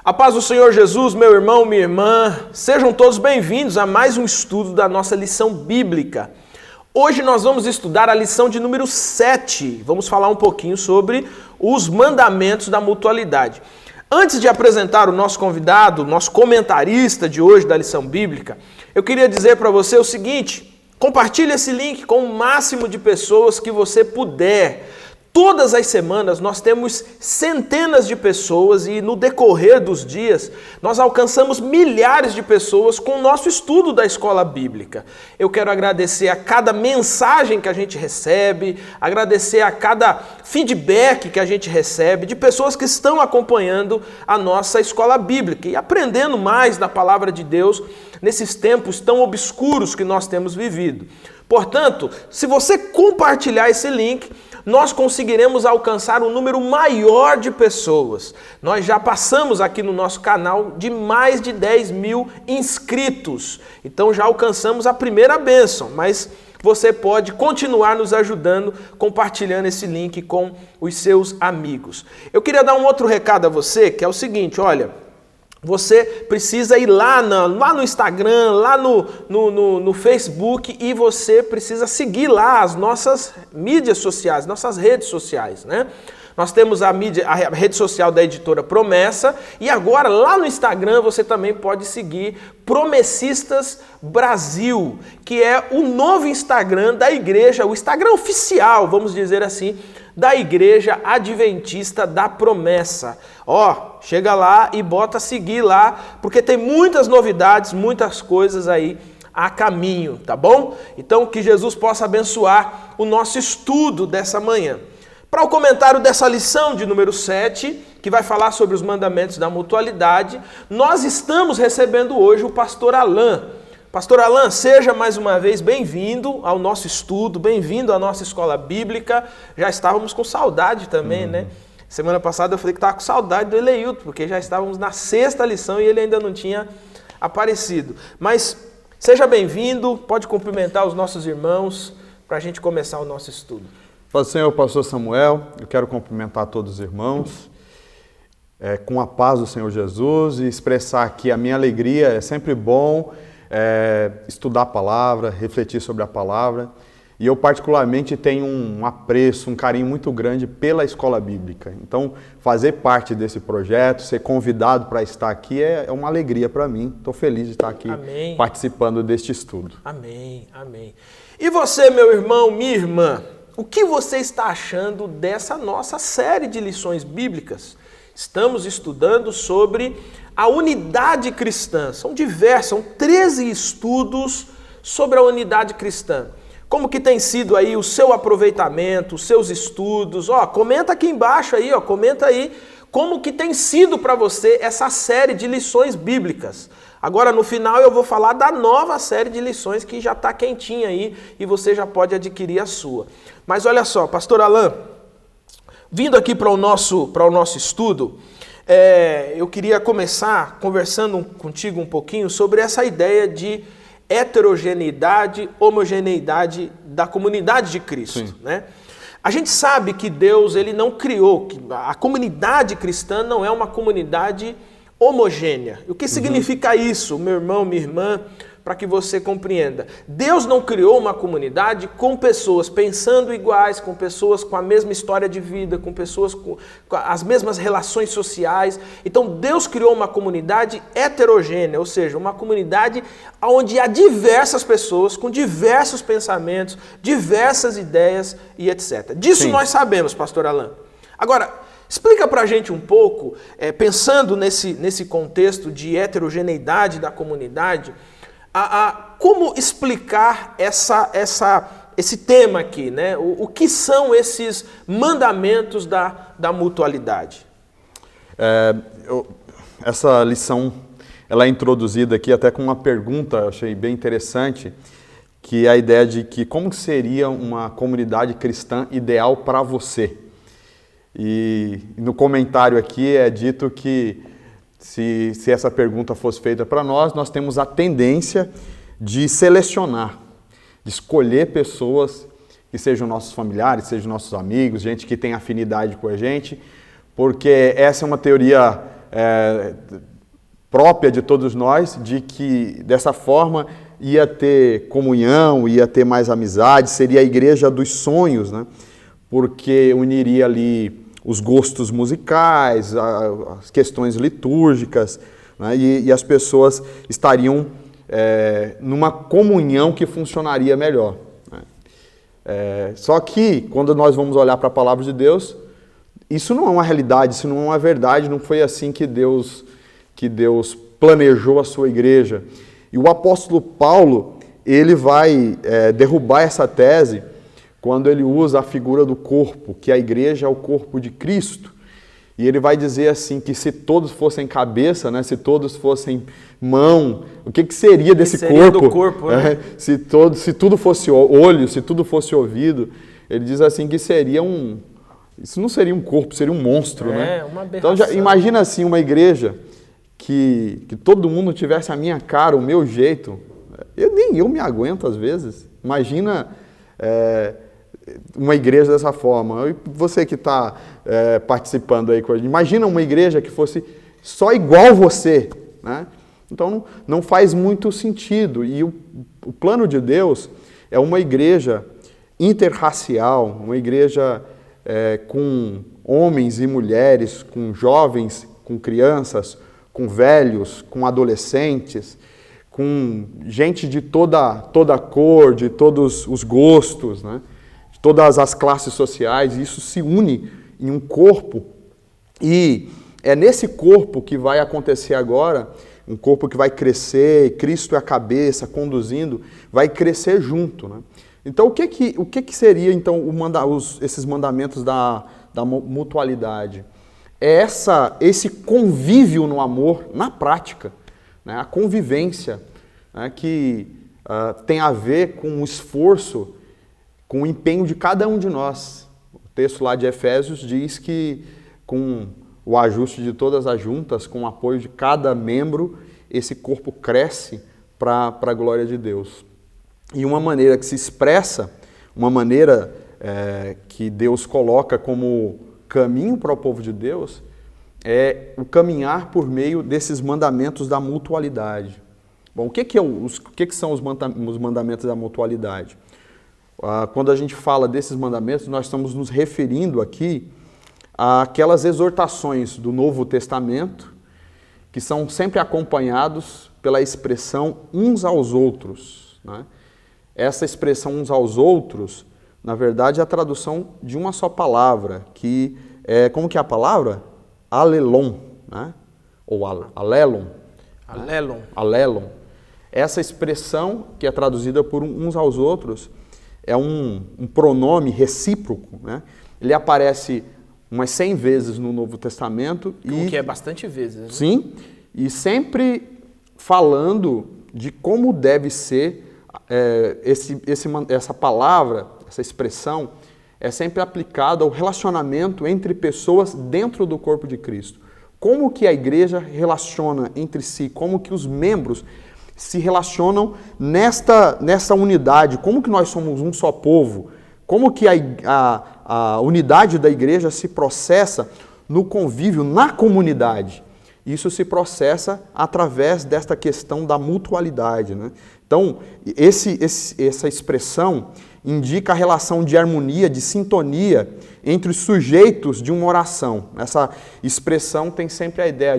A paz do Senhor Jesus, meu irmão, minha irmã, sejam todos bem-vindos a mais um estudo da nossa lição bíblica. Hoje nós vamos estudar a lição de número 7. Vamos falar um pouquinho sobre os mandamentos da mutualidade. Antes de apresentar o nosso convidado, nosso comentarista de hoje da lição bíblica, eu queria dizer para você o seguinte: compartilhe esse link com o máximo de pessoas que você puder. Todas as semanas nós temos centenas de pessoas e no decorrer dos dias nós alcançamos milhares de pessoas com o nosso estudo da escola bíblica. Eu quero agradecer a cada mensagem que a gente recebe, agradecer a cada feedback que a gente recebe de pessoas que estão acompanhando a nossa escola bíblica e aprendendo mais da palavra de Deus nesses tempos tão obscuros que nós temos vivido. Portanto, se você compartilhar esse link, nós conseguiremos alcançar um número maior de pessoas. Nós já passamos aqui no nosso canal de mais de 10 mil inscritos. Então já alcançamos a primeira bênção, mas você pode continuar nos ajudando compartilhando esse link com os seus amigos. Eu queria dar um outro recado a você, que é o seguinte, olha, você precisa ir lá no Instagram, lá no Facebook e você precisa seguir lá as nossas mídias sociais, nossas redes sociais, né? Nós temos a rede social da Editora Promessa e agora lá no Instagram você também pode seguir Promessistas Brasil, que é o novo Instagram da igreja, o Instagram oficial, vamos dizer assim, da Igreja Adventista da Promessa. Chega lá e bota seguir lá, porque tem muitas novidades, muitas coisas aí a caminho, tá bom? Então que Jesus possa abençoar o nosso estudo dessa manhã. Para o comentário dessa lição de número 7, que vai falar sobre os mandamentos da mutualidade, nós estamos recebendo hoje o pastor Alain. Pastor Alain, seja mais uma vez bem-vindo ao nosso estudo, bem-vindo à nossa escola bíblica. Já estávamos com saudade também, né? Semana passada eu falei que estava com saudade do Eleilton, porque já estávamos na 6ª lição e ele ainda não tinha aparecido. Mas seja bem-vindo, pode cumprimentar os nossos irmãos para a gente começar o nosso estudo. Paz do Senhor, pastor Samuel, eu quero cumprimentar todos os irmãos com a paz do Senhor Jesus e expressar aqui a minha alegria. É sempre bom estudar a palavra, refletir sobre a palavra. E eu particularmente tenho um apreço, um carinho muito grande pela escola bíblica. Então, fazer parte desse projeto, ser convidado para estar aqui é uma alegria para mim. Estou feliz de estar aqui Amém. Participando deste estudo. Amém, amém. E você, meu irmão, minha irmã, o que você está achando dessa nossa série de lições bíblicas? Estamos estudando sobre a unidade cristã. São 13 estudos sobre a unidade cristã. Como que tem sido aí o seu aproveitamento, os seus estudos? Comenta aqui embaixo aí, comenta aí como que tem sido para você essa série de lições bíblicas. Agora no final eu vou falar da nova série de lições que já está quentinha aí e você já pode adquirir a sua. Mas olha só, pastor Alain, vindo aqui para o nosso estudo, eu queria começar conversando contigo um pouquinho sobre essa ideia de heterogeneidade, homogeneidade da comunidade de Cristo, né? A gente sabe que Deus ele não criou, que a comunidade cristã não é uma comunidade homogênea. O que significa isso, meu irmão, minha irmã, para que você compreenda? Deus não criou uma comunidade com pessoas pensando iguais, com pessoas com a mesma história de vida, com pessoas com as mesmas relações sociais. Então Deus criou uma comunidade heterogênea, ou seja, uma comunidade onde há diversas pessoas com diversos pensamentos, diversas ideias e etc. Disso Sim. Nós sabemos, pastor Alain. Agora, explica pra gente um pouco, pensando nesse contexto de heterogeneidade da comunidade, como explicar esse tema aqui, né? O que são esses mandamentos da mutualidade? Essa lição ela é introduzida aqui até com uma pergunta, eu achei bem interessante, que é a ideia de que como seria uma comunidade cristã ideal para você. E no comentário aqui é dito que se essa pergunta fosse feita para nós temos a tendência de selecionar, de escolher pessoas que sejam nossos familiares, sejam nossos amigos, gente que tem afinidade com a gente, porque essa é uma teoria própria de todos nós, de que dessa forma ia ter comunhão, ia ter mais amizade, seria a igreja dos sonhos, né? Porque uniria ali os gostos musicais, as questões litúrgicas, né? E as pessoas estariam numa comunhão que funcionaria melhor, né? Só que, quando nós vamos olhar para a palavra de Deus, isso não é uma realidade, isso não é uma verdade, não foi assim que Deus planejou a sua igreja. E o apóstolo Paulo, ele vai derrubar essa tese quando ele usa a figura do corpo, que a igreja é o corpo de Cristo. E ele vai dizer assim, que se todos fossem cabeça, né, se todos fossem mão, o que seria desse corpo? Do corpo, né? Se tudo fosse olho, se tudo fosse ouvido, ele diz assim que seria isso não seria um corpo, seria um monstro, né? Uma aberração. Então imagina assim uma igreja que todo mundo tivesse a minha cara, o meu jeito. Nem eu me aguento às vezes. Imagina uma igreja dessa forma. Você que está participando aí com a gente, imagina uma igreja que fosse só igual você, né? Então não faz muito sentido. E o plano de Deus é uma igreja interracial, uma igreja com homens e mulheres, com jovens, com crianças, com velhos, com adolescentes, com gente de toda cor, de todos os gostos, né? De todas as classes sociais. Isso se une em um corpo, e é nesse corpo que vai acontecer agora, um corpo que vai crescer, Cristo é a cabeça, conduzindo, vai crescer junto, né? Então, o que seria então esses mandamentos da mutualidade? É esse convívio no amor, na prática, né? A convivência, né? Que tem a ver com o esforço, com o empenho de cada um de nós. O texto lá de Efésios diz que com o ajuste de todas as juntas, com o apoio de cada membro, esse corpo cresce para a glória de Deus. E uma maneira que se expressa, uma maneira que Deus coloca como caminho para o povo de Deus, é o caminhar por meio desses mandamentos da mutualidade. Bom, o que são os mandamentos da mutualidade? Quando a gente fala desses mandamentos, nós estamos nos referindo aqui àquelas exortações do Novo Testamento que são sempre acompanhados pela expressão uns aos outros, né? Essa expressão uns aos outros, na verdade, é a tradução de uma só palavra, que é, como que é a palavra? Alelon, né? Ou alelon. Alelon. Alelon. Essa expressão, que é traduzida por uns aos outros, é um pronome recíproco, né? Ele aparece umas 100 vezes no Novo Testamento. Que é bastante vezes, né? Sim, e sempre falando de como deve ser essa palavra, essa expressão, é sempre aplicada ao relacionamento entre pessoas dentro do corpo de Cristo. Como que a igreja relaciona entre si, como que os membros se relacionam nessa unidade, como que nós somos um só povo, como que a unidade da igreja se processa no convívio, na comunidade. Isso se processa através desta questão da mutualidade, né? Então, essa expressão indica a relação de harmonia, de sintonia entre os sujeitos de uma oração. Essa expressão tem sempre a ideia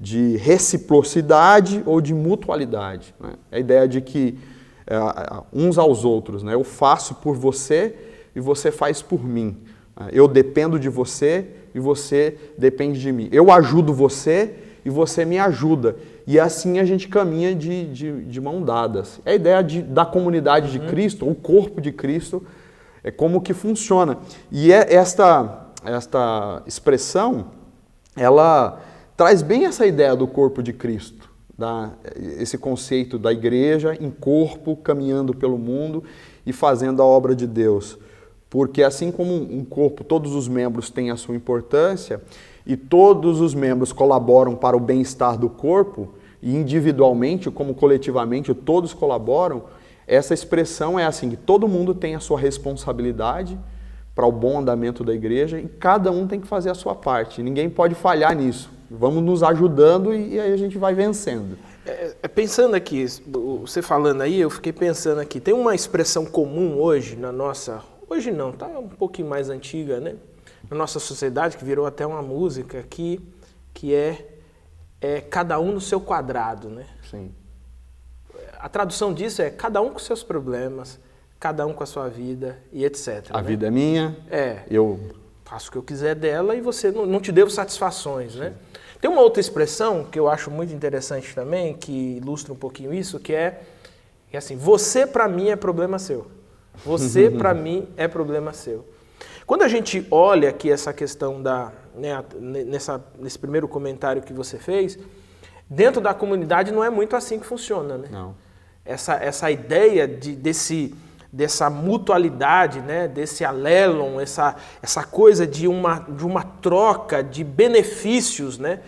de reciprocidade ou de mutualidade, né? A ideia de que uns aos outros, né? Eu faço por você e você faz por mim. Eu dependo de você e você depende de mim. Eu ajudo você e você me ajuda. E assim a gente caminha de mão dadas. É a ideia da comunidade de Cristo, o corpo de Cristo, é como que funciona. E esta expressão, ela traz bem essa ideia do corpo de Cristo, esse conceito da igreja em corpo, caminhando pelo mundo e fazendo a obra de Deus. Porque assim como um corpo, todos os membros têm a sua importância e todos os membros colaboram para o bem-estar do corpo, e individualmente como coletivamente todos colaboram, essa expressão é assim, que todo mundo tem a sua responsabilidade para o bom andamento da igreja e cada um tem que fazer a sua parte. Ninguém pode falhar nisso. Vamos nos ajudando e aí a gente vai vencendo. Pensando aqui, você falando aí, eu fiquei pensando aqui, tem uma expressão comum hoje na nossa... Hoje não, tá um pouquinho mais antiga, né? Na nossa sociedade, que virou até uma música, que é cada um no seu quadrado, né? Sim. A tradução disso é cada um com seus problemas, cada um com a sua vida e etc. A vida é minha, eu faço o que eu quiser dela e você não te devo satisfações, né? Tem uma outra expressão que eu acho muito interessante também, que ilustra um pouquinho isso, que é assim, você para mim é problema seu. Você para mim é problema seu. Quando a gente olha aqui essa questão nesse primeiro comentário que você fez, dentro da comunidade não é muito assim que funciona, né? Não. Essa ideia dessa mutualidade, né? Desse alélon, essa coisa de uma troca de benefícios, né?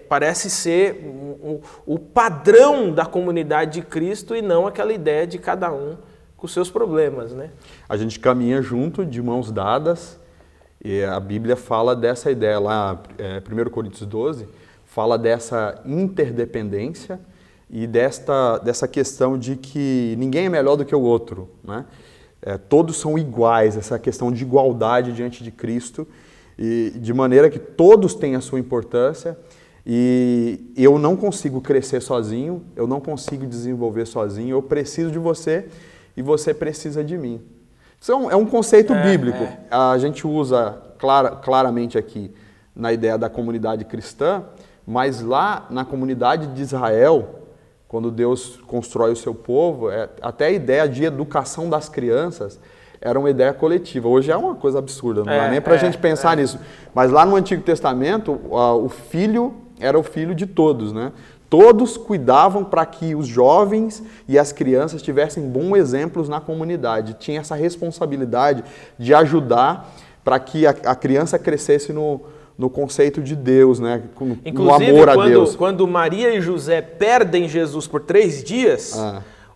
Parece ser o padrão da comunidade de Cristo e não aquela ideia de cada um com os seus problemas, né? A gente caminha junto, de mãos dadas, e a Bíblia fala dessa ideia lá, 1 Coríntios 12, fala dessa interdependência e dessa questão de que ninguém é melhor do que o outro, né? Todos são iguais, essa questão de igualdade diante de Cristo, e de maneira que todos têm a sua importância, e eu não consigo crescer sozinho, eu não consigo desenvolver sozinho, eu preciso de você e você precisa de mim. Isso é um conceito bíblico. A gente usa claramente aqui na ideia da comunidade cristã, mas lá na comunidade de Israel, quando Deus constrói o seu povo, até a ideia de educação das crianças era uma ideia coletiva. Hoje é uma coisa absurda, não dá nem para a gente pensar nisso. Mas lá no Antigo Testamento, o filho era o filho de todos, né? Todos cuidavam para que os jovens e as crianças tivessem bons exemplos na comunidade. Tinha essa responsabilidade de ajudar para que a criança crescesse no conceito de Deus, né? No amor a Deus. Quando Maria e José perdem Jesus por 3 dias,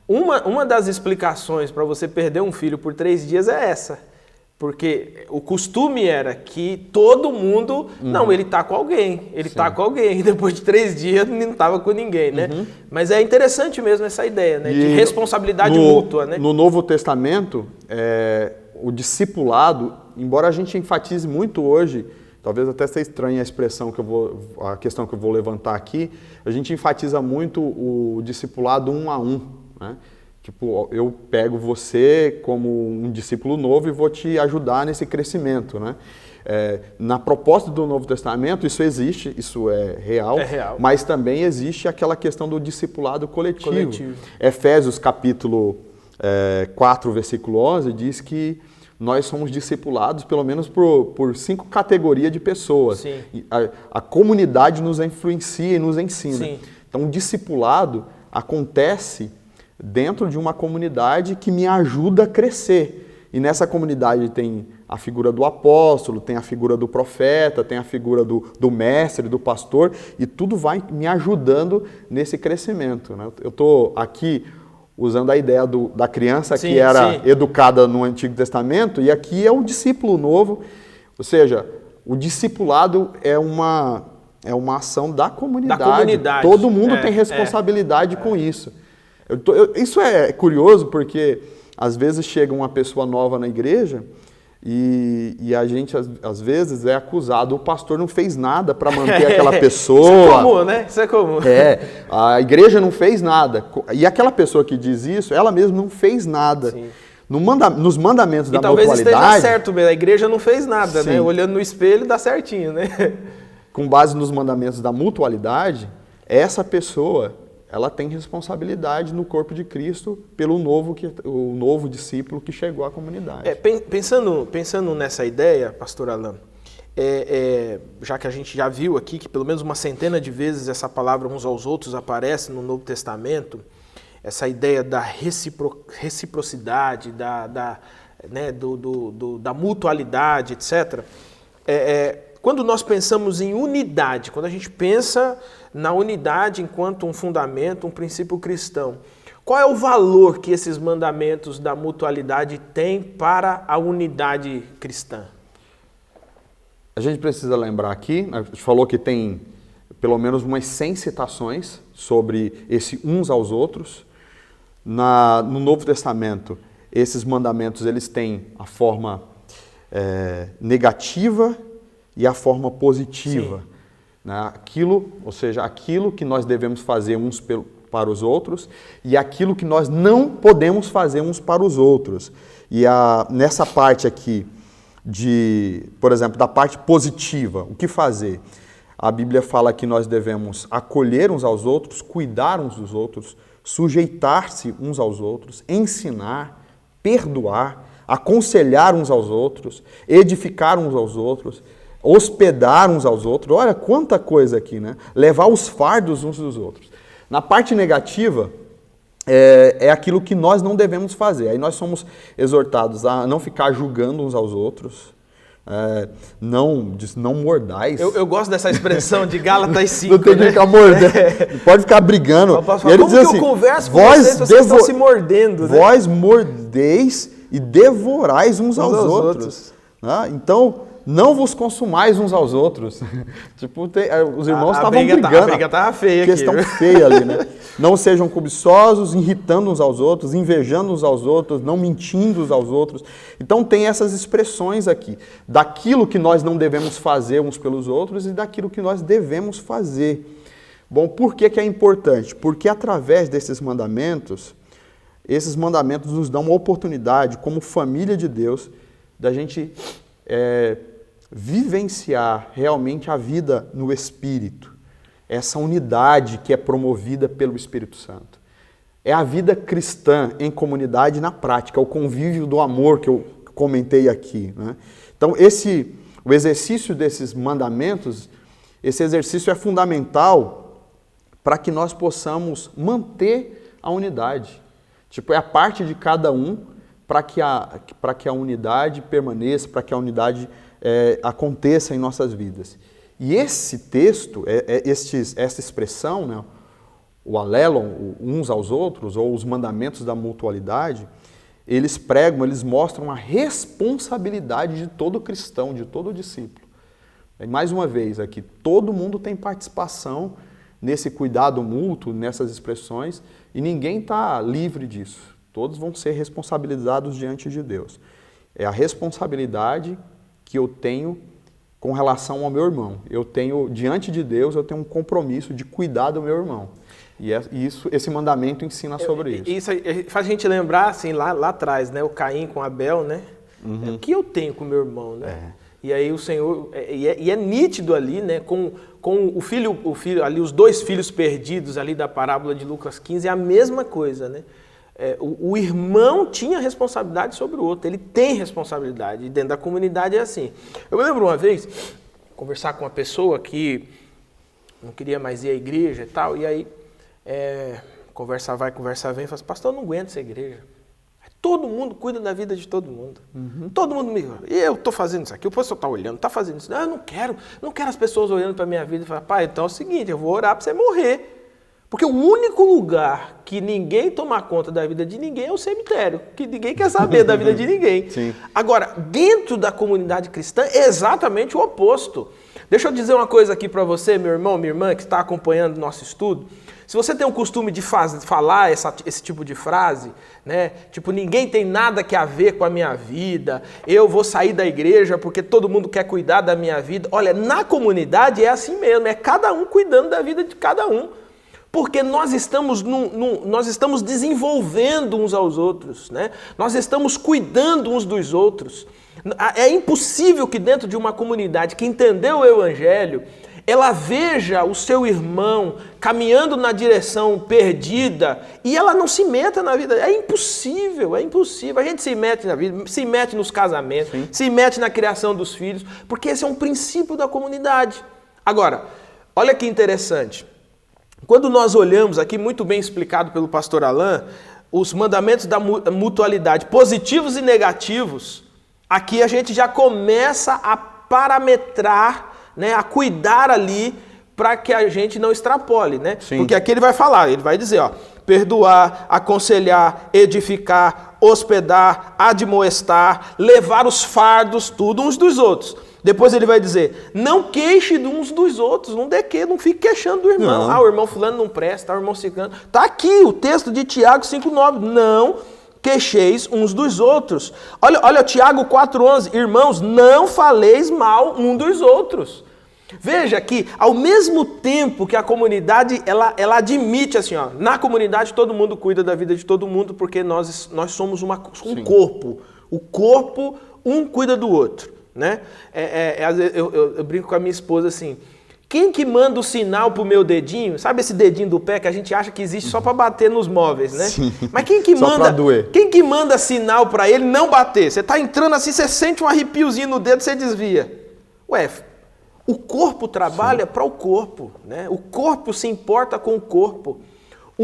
uma das explicações para você perder um filho por 3 dias é essa. Porque o costume era que todo mundo... Não, ele está com alguém. Ele está com alguém. E depois de 3 dias não estava com ninguém, né? Mas é interessante mesmo essa ideia, né? De responsabilidade mútua, né? No Novo Testamento, o discipulado, embora a gente enfatize muito hoje, talvez até seja estranha a questão que eu vou levantar aqui, a gente enfatiza muito o discipulado 1 a 1, né? Tipo, eu pego você como um discípulo novo e vou te ajudar nesse crescimento, né? Na proposta do Novo Testamento, isso existe, isso é real, mas também existe aquela questão do discipulado coletivo. Efésios capítulo 4, versículo 11, diz que nós somos discipulados pelo menos por 5 categorias de pessoas. A comunidade nos influencia e nos ensina. Então, o discipulado acontece dentro de uma comunidade que me ajuda a crescer. E nessa comunidade tem a figura do apóstolo, tem a figura do profeta, tem a figura do mestre, do pastor, e tudo vai me ajudando nesse crescimento, né? Eu estou aqui usando a ideia da criança que era educada no Antigo Testamento, e aqui é o discípulo novo, ou seja, o discipulado é uma ação da comunidade. Todo mundo tem responsabilidade com isso. Isso é curioso porque às vezes chega uma pessoa nova na igreja e a gente às vezes é acusado, o pastor não fez nada para manter aquela pessoa. Isso é comum, né? Isso é comum. A igreja não fez nada. E aquela pessoa que diz isso, ela mesma não fez nada. Nos mandamentos da mutualidade... talvez esteja certo mesmo, a igreja não fez nada, né? Olhando no espelho dá certinho, né? Com base nos mandamentos da mutualidade, essa pessoa... ela tem responsabilidade no corpo de Cristo pelo o novo discípulo que chegou à comunidade. Pensando nessa ideia, pastor Alan, já que a gente já viu aqui que pelo menos uma centena de vezes essa palavra uns aos outros aparece no Novo Testamento, essa ideia da reciprocidade, da mutualidade, etc., quando nós pensamos em unidade, quando a gente pensa na unidade enquanto um fundamento, um princípio cristão, qual é o valor que esses mandamentos da mutualidade têm para a unidade cristã? A gente precisa lembrar aqui, a gente falou que tem pelo menos umas 100 citações sobre esse uns aos outros. No Novo Testamento, esses mandamentos eles têm a forma negativa e a forma positiva. Né? Ou seja, aquilo que nós devemos fazer uns para os outros e aquilo que nós não podemos fazer uns para os outros. E nessa parte aqui, por exemplo, da parte positiva, o que fazer? A Bíblia fala que nós devemos acolher uns aos outros, cuidar uns dos outros, sujeitar-se uns aos outros, ensinar, perdoar, aconselhar uns aos outros, edificar uns aos outros, hospedar uns aos outros. Olha quanta coisa aqui, né? Levar os fardos uns dos outros. Na parte negativa, é aquilo que nós não devemos fazer. Aí nós somos exortados a não ficar julgando uns aos outros, não mordais. Eu gosto dessa expressão de Gálatas 5. Não tem que ficar mordendo. Não pode ficar brigando. E ele diz assim, eu converso com vocês estão se mordendo. Né? Vós mordeis e devorais uns aos outros. Né? Então, não vos consumais uns aos outros. Tipo, os irmãos estavam brigando. A briga estava feia aqui. Questão feia ali, né? Não sejam cobiçosos, irritando uns aos outros, invejando uns aos outros, não mentindo uns aos outros. Então tem essas expressões aqui, daquilo que nós não devemos fazer uns pelos outros e daquilo que nós devemos fazer. Bom, por que é importante? Porque através desses mandamentos, esses mandamentos nos dão uma oportunidade, como família de Deus, da gente vivenciar realmente a vida no Espírito, essa unidade que é promovida pelo Espírito Santo. É a vida cristã em comunidade na prática, o convívio do amor que eu comentei aqui. Né? Então, o exercício desses mandamentos, esse exercício é fundamental para que nós possamos manter a unidade. Tipo, é a parte de cada um para que a unidade permaneça, para que a unidade aconteça em nossas vidas. E esse texto, essa expressão, né, o alelon, uns aos outros, ou os mandamentos da mutualidade, eles mostram a responsabilidade de todo cristão, de todo discípulo. E mais uma vez aqui, todo mundo tem participação nesse cuidado mútuo, nessas expressões, e ninguém está livre disso. Todos vão ser responsabilizados diante de Deus. É a responsabilidade que eu tenho com relação ao meu irmão. Diante de Deus, eu tenho um compromisso de cuidar do meu irmão. E esse mandamento ensina sobre isso. Isso faz a gente lembrar, assim, lá atrás, né? O Caim com Abel, né? O que eu tenho com meu irmão, né? E aí o Senhor... E é nítido ali, né? Com o filho ali, os dois filhos perdidos ali da parábola de Lucas 15, é a mesma coisa, né? O irmão tinha responsabilidade sobre o outro, ele tem responsabilidade, e dentro da comunidade é assim. Eu me lembro uma vez, conversar com uma pessoa que não queria mais ir à igreja e tal, e aí conversar vai, conversar vem, fala assim, pastor, eu não aguento essa igreja. Todo mundo cuida da vida de todo mundo. Todo mundo me... Eu estou fazendo isso aqui, o pastor está olhando, está fazendo isso. Não, eu não quero as pessoas olhando para a minha vida e falar, pai, então é o seguinte, eu vou orar para você morrer. Porque o único lugar que ninguém toma conta da vida de ninguém é o cemitério, que ninguém quer saber da vida de ninguém. Sim. Agora, dentro da comunidade cristã, é exatamente o oposto. Deixa eu dizer uma coisa aqui para você, meu irmão, minha irmã, que está acompanhando o nosso estudo. Se você tem o costume de falar esse tipo de frase, né? Tipo, ninguém tem nada que a ver com a minha vida, eu vou sair da igreja porque todo mundo quer cuidar da minha vida. Olha, na comunidade é assim mesmo, é cada um cuidando da vida de cada um. Porque nós estamos desenvolvendo uns aos outros, né? Nós estamos cuidando uns dos outros. É impossível que dentro de uma comunidade que entendeu o Evangelho, ela veja o seu irmão caminhando na direção perdida e ela não se meta na vida. É impossível, é impossível. A gente se mete na vida, se mete nos casamentos, Sim. se mete na criação dos filhos, porque esse é um princípio da comunidade. Agora, olha que interessante. Quando nós olhamos aqui, muito bem explicado pelo pastor Alain, os mandamentos da mutualidade, positivos e negativos, aqui a gente já começa a parametrar, né, a cuidar ali para que a gente não extrapole, né? Sim. Porque aqui ele vai dizer, ó, perdoar, aconselhar, edificar, hospedar, admoestar, levar os fardos, tudo uns dos outros. Depois ele vai dizer, não queixe de uns dos outros, não fique queixando do irmão. Não. O irmão fulano não presta, o irmão ciclano. Está aqui o texto de Tiago 5,9. Não queixeis uns dos outros. Olha Tiago 4,11. Irmãos, não faleis mal um dos outros. Veja que, ao mesmo tempo que a comunidade, ela admite assim, ó, na comunidade todo mundo cuida da vida de todo mundo, porque nós somos um corpo. O corpo, um cuida do outro. Né? Às vezes eu brinco com a minha esposa assim, quem que manda o sinal pro meu dedinho? Sabe esse dedinho do pé que a gente acha que existe só para bater nos móveis, né? Sim. Mas quem que Só manda? pra doer. Quem que manda sinal para ele não bater? Você tá entrando assim, você sente um arrepiozinho no dedo, você desvia. Ué, o corpo trabalha para o corpo, né? O corpo se importa com o corpo.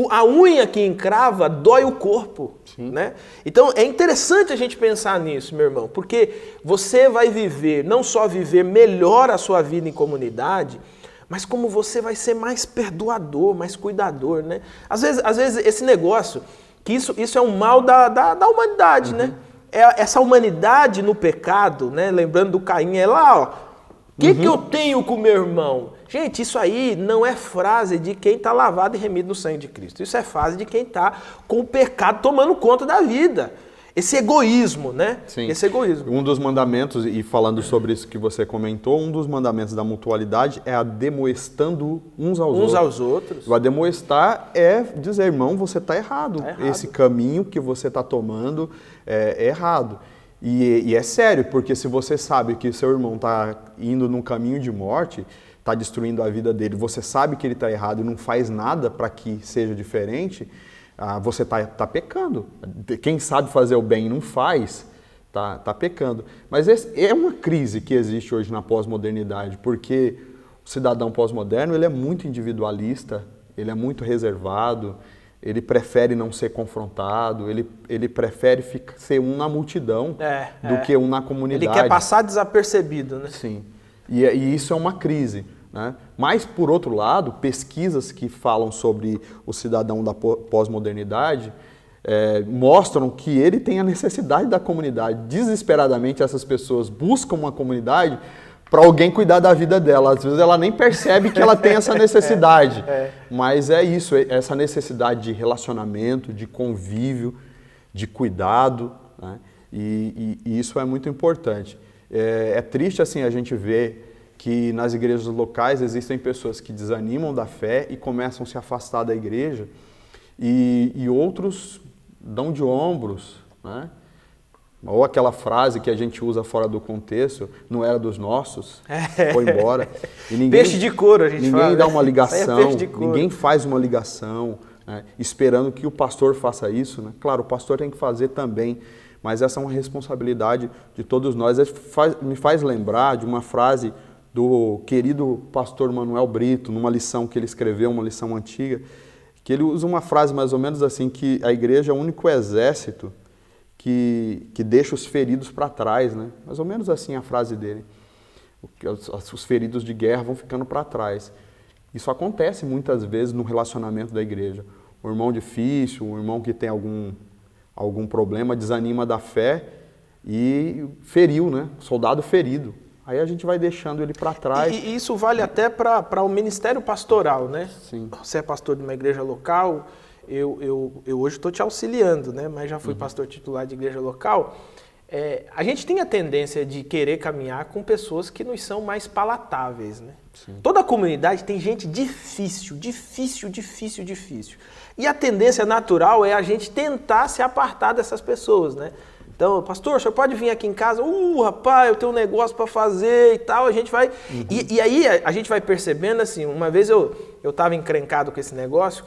A unha que encrava dói o corpo, né? Então é interessante a gente pensar nisso, meu irmão, porque você vai viver, não só viver melhor a sua vida em comunidade, mas como você vai ser mais perdoador, mais cuidador, né? Às vezes esse negócio, que isso é um mal da humanidade, né? Essa humanidade no pecado, né? Lembrando do Caim, é lá, ó. O que eu tenho com meu irmão? Gente, isso aí não é frase de quem está lavado e remido no sangue de Cristo. Isso é frase de quem está com o pecado tomando conta da vida. Esse egoísmo, né? Sim. Esse egoísmo. Um dos mandamentos, e falando sobre isso que você comentou, um dos mandamentos da mutualidade é a demoestando uns aos outros. O ademoestar é dizer, irmão, você está errado. Esse caminho que você está tomando é errado. E é sério, porque se você sabe que seu irmão está indo num caminho de morte, está destruindo a vida dele, você sabe que ele está errado e não faz nada para que seja diferente, você está pecando. Quem sabe fazer o bem e não faz, está pecando. Mas é uma crise que existe hoje na pós-modernidade, porque o cidadão pós-moderno ele é muito individualista, ele é muito reservado, ele prefere não ser confrontado, ele prefere ser um na multidão do que um na comunidade. Ele quer passar desapercebido, né? Sim. E isso é uma crise, né? Mas, por outro lado, pesquisas que falam sobre o cidadão da pós-modernidade mostram que ele tem a necessidade da comunidade. Desesperadamente, essas pessoas buscam uma comunidade para alguém cuidar da vida dela. Às vezes ela nem percebe que ela tem essa necessidade. Mas é isso, essa necessidade de relacionamento, de convívio, de cuidado, né? E isso é muito importante. É triste assim a gente ver que nas igrejas locais existem pessoas que desanimam da fé e começam a se afastar da igreja e outros dão de ombros, né? Ou aquela frase que a gente usa fora do contexto, não era dos nossos, foi embora. E ninguém, peixe de couro, a gente fala. Ninguém dá uma ligação, ninguém faz uma ligação, né, esperando que o pastor faça isso, né? Claro, o pastor tem que fazer também, mas essa é uma responsabilidade de todos nós. Me faz lembrar de uma frase do querido pastor Manuel Brito, numa lição que ele escreveu, uma lição antiga, que ele usa uma frase mais ou menos assim, que a igreja é o único exército que deixa os feridos para trás, né? Mais ou menos assim a frase dele. Os feridos de guerra vão ficando para trás. Isso acontece muitas vezes no relacionamento da igreja. O irmão difícil, o irmão que tem algum problema, desanima da fé e feriu, né? Soldado ferido. Aí a gente vai deixando ele para trás. E isso vale até para o ministério pastoral, né? Sim. Você é pastor de uma igreja local, eu hoje estou te auxiliando, né? Mas já fui pastor titular de igreja local. A gente tem a tendência de querer caminhar com pessoas que nos são mais palatáveis, né? Sim. Toda comunidade tem gente difícil. E a tendência natural é a gente tentar se apartar dessas pessoas, né? Então, pastor, o senhor pode vir aqui em casa? Rapaz, eu tenho um negócio para fazer e tal. A gente vai... E aí a gente vai percebendo assim, uma vez eu estava encrencado com esse negócio,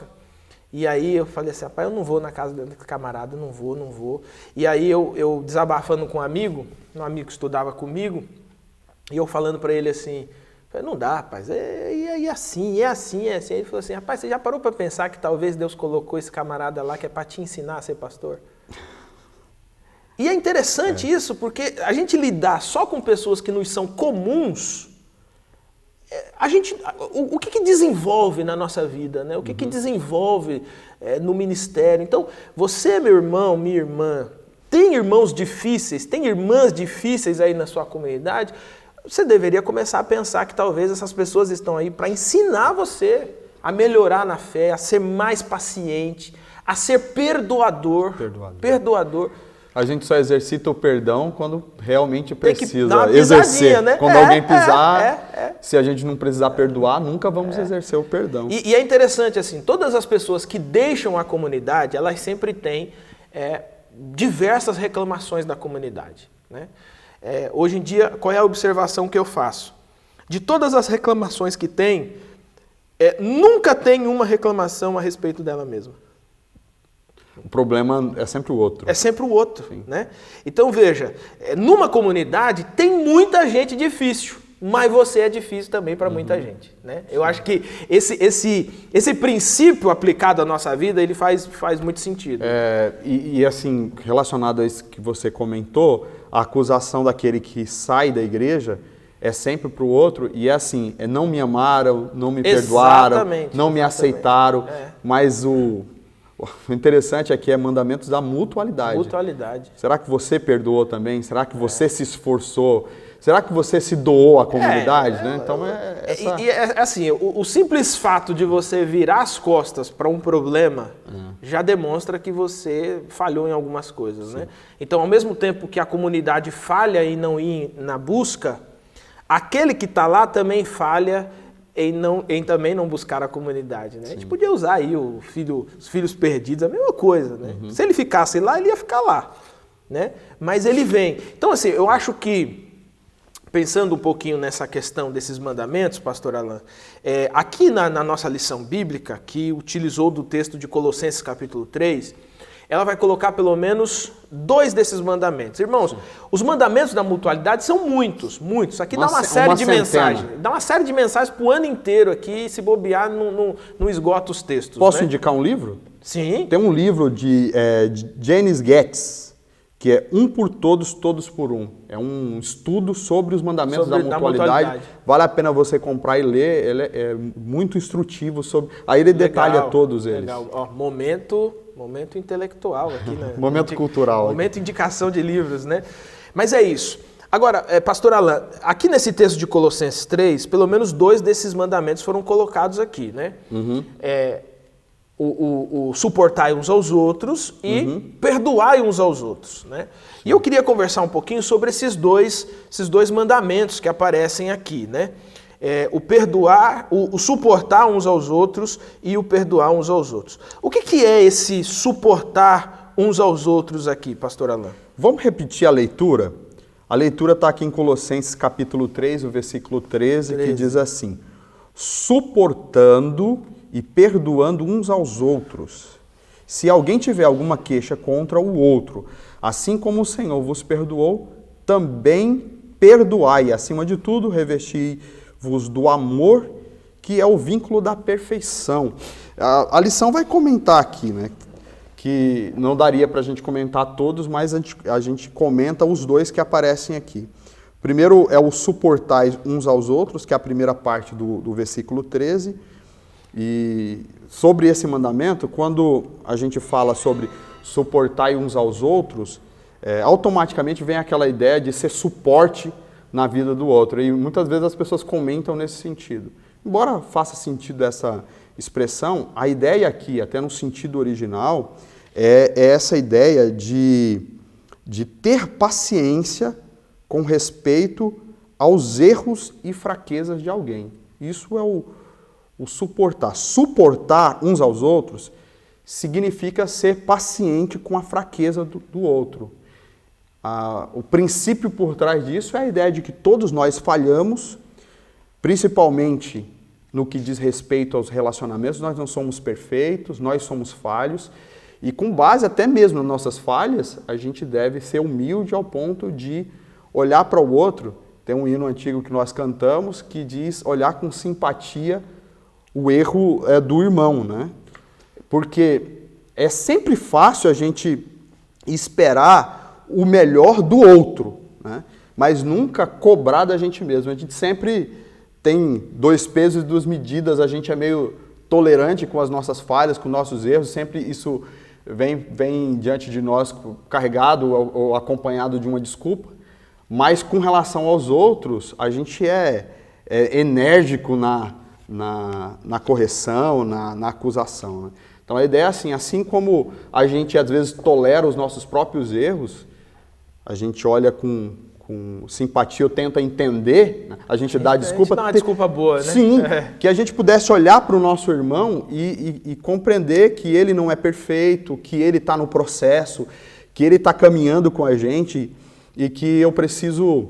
e aí eu falei assim, rapaz, eu não vou na casa do camarada, não vou. E aí eu desabafando com um amigo que estudava comigo, e eu falando para ele assim, não dá, rapaz, é assim. Ele falou assim, rapaz, você já parou para pensar que talvez Deus colocou esse camarada lá que é para te ensinar a ser pastor? E é interessante isso, porque a gente lidar só com pessoas que nos são comuns, o que desenvolve na nossa vida, né? O que desenvolve no ministério? Então, você, meu irmão, minha irmã, tem irmãos difíceis, tem irmãs difíceis aí na sua comunidade? você deveria começar a pensar que talvez essas pessoas estão aí para ensinar você a melhorar na fé, a ser mais paciente, a ser perdoador. Perdoador. A gente só exercita o perdão quando realmente precisa dar uma exercer. né? Quando alguém pisar, se a gente não precisar perdoar, nunca vamos exercer o perdão. E é interessante, assim, todas as pessoas que deixam a comunidade, elas sempre têm diversas reclamações da comunidade, né? Hoje em dia, qual é a observação que eu faço? De todas as reclamações que tem, nunca tem uma reclamação a respeito dela mesma. O problema é sempre o outro. É sempre o outro, né? Então veja, numa comunidade tem muita gente difícil, mas você é difícil também para muita gente, né? Eu acho que esse princípio aplicado à nossa vida, ele faz muito sentido. E assim, relacionado a isso que você comentou, a acusação daquele que sai da igreja é sempre para o outro, e assim, não me amaram, não me perdoaram, não me aceitaram, mas o interessante aqui é mandamentos da mutualidade. Mutualidade. Será que você perdoou também? Será que você se esforçou? Será que você se doou à comunidade? Né? Então assim, o simples fato de você virar as costas para um problema já demonstra que você falhou em algumas coisas, né? Então, ao mesmo tempo que a comunidade falha em não ir na busca, aquele que está lá também falha em também não buscar a comunidade, né? A gente podia usar aí os filhos perdidos, a mesma coisa, né? Se ele ficasse lá, ele ia ficar lá, né? Mas ele vem. Então, assim, eu acho que, pensando um pouquinho nessa questão desses mandamentos, pastor Alan, aqui na nossa lição bíblica, que utilizou do texto de Colossenses capítulo 3, ela vai colocar pelo menos 2 desses mandamentos. Irmãos, os mandamentos da mutualidade são muitos. Aqui dá uma série de mensagens. Dá uma série de mensagens para o ano inteiro aqui, se bobear, não esgota os textos. Posso indicar um livro? Sim. Tem um livro de James Getz, que é Um por Todos, Todos por Um. É um estudo sobre os mandamentos da mutualidade. Vale a pena você comprar e ler, ele é muito instrutivo sobre. Aí ele detalha todos eles. Legal. Ó, momento intelectual aqui, né? Momento cultural. Momento indicação de livros, né? Mas é isso. Agora, pastor Alan, aqui nesse texto de Colossenses 3, pelo menos 2 desses mandamentos foram colocados aqui, né? O suportai uns aos outros e perdoai uns aos outros, né? E eu queria conversar um pouquinho sobre esses dois mandamentos que aparecem aqui, né? O perdoar, o suportar uns aos outros e o perdoar uns aos outros. O que é esse suportar uns aos outros aqui, pastor Alan? Vamos repetir a leitura? A leitura está aqui em Colossenses capítulo 3, o versículo 13, que diz assim: suportando e perdoando uns aos outros, se alguém tiver alguma queixa contra o outro, assim como o Senhor vos perdoou, também perdoai. Acima de tudo, revesti-vos do amor, que é o vínculo da perfeição. A lição vai comentar aqui, né? Que não daria para a gente comentar todos, mas a gente comenta os 2 que aparecem aqui. Primeiro é o suportar uns aos outros, que é a primeira parte do versículo 13. E sobre esse mandamento, quando a gente fala sobre suportar uns aos outros, automaticamente vem aquela ideia de ser suporte na vida do outro. E muitas vezes as pessoas comentam nesse sentido. Embora faça sentido essa expressão, a ideia aqui, até no sentido original, é essa ideia de ter paciência com respeito aos erros e fraquezas de alguém. Isso é o suportar. Suportar uns aos outros significa ser paciente com a fraqueza do outro. O princípio por trás disso é a ideia de que todos nós falhamos, principalmente no que diz respeito aos relacionamentos. Nós não somos perfeitos, nós somos falhos, e com base até mesmo nas nossas falhas, a gente deve ser humilde ao ponto de olhar para o outro. Tem um hino antigo que nós cantamos que diz olhar com simpatia o erro do irmão, né? Porque é sempre fácil a gente esperar o melhor do outro, né? Mas nunca cobrar da gente mesmo. A gente sempre tem 2 pesos e 2 medidas, a gente é meio tolerante com as nossas falhas, com nossos erros, sempre isso vem diante de nós carregado ou acompanhado de uma desculpa. Mas com relação aos outros, a gente é enérgico na correção, na acusação. Né? Então a ideia é assim como a gente às vezes tolera os nossos próprios erros, a gente olha com simpatia ou tenta entender, né? A gente dá desculpa. A gente dá uma desculpa boa, né? Sim, que a gente pudesse olhar para o nosso irmão e compreender que ele não é perfeito, que ele está no processo, que ele está caminhando com a gente e que eu preciso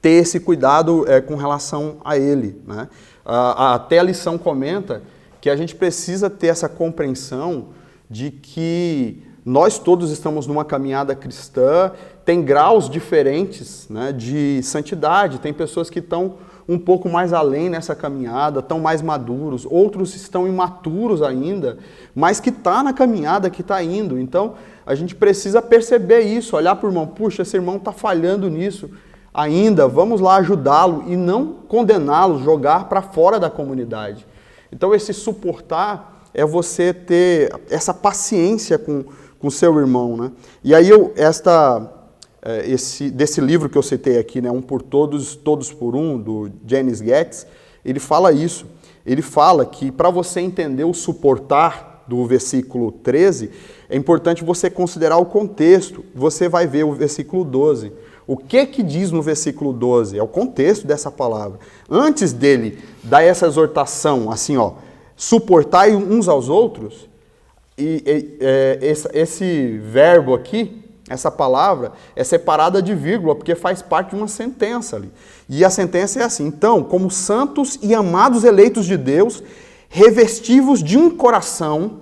ter esse cuidado com relação a ele. Né? Até a lição comenta que a gente precisa ter essa compreensão de que nós todos estamos numa caminhada cristã, tem graus diferentes, né, de santidade, tem pessoas que estão um pouco mais além nessa caminhada, estão mais maduros, outros estão imaturos ainda, mas que está na caminhada, que está indo. Então, a gente precisa perceber isso, olhar para o irmão, puxa, esse irmão está falhando nisso ainda, vamos lá ajudá-lo e não condená-lo, jogar para fora da comunidade. Então, esse suportar é você ter essa paciência com o seu irmão, né? E aí, desse livro que eu citei aqui, né, Um por Todos, Todos por Um, do James Getz, ele fala isso. Ele fala que para você entender o suportar do versículo 13, é importante você considerar o contexto. Você vai ver o versículo 12. O que diz no versículo 12? É o contexto dessa palavra. Antes dele dar essa exortação, assim, ó, suportai uns aos outros, esse verbo aqui, essa palavra, é separada de vírgula, porque faz parte de uma sentença ali. E a sentença é assim: então, como santos e amados eleitos de Deus, revestivos de um coração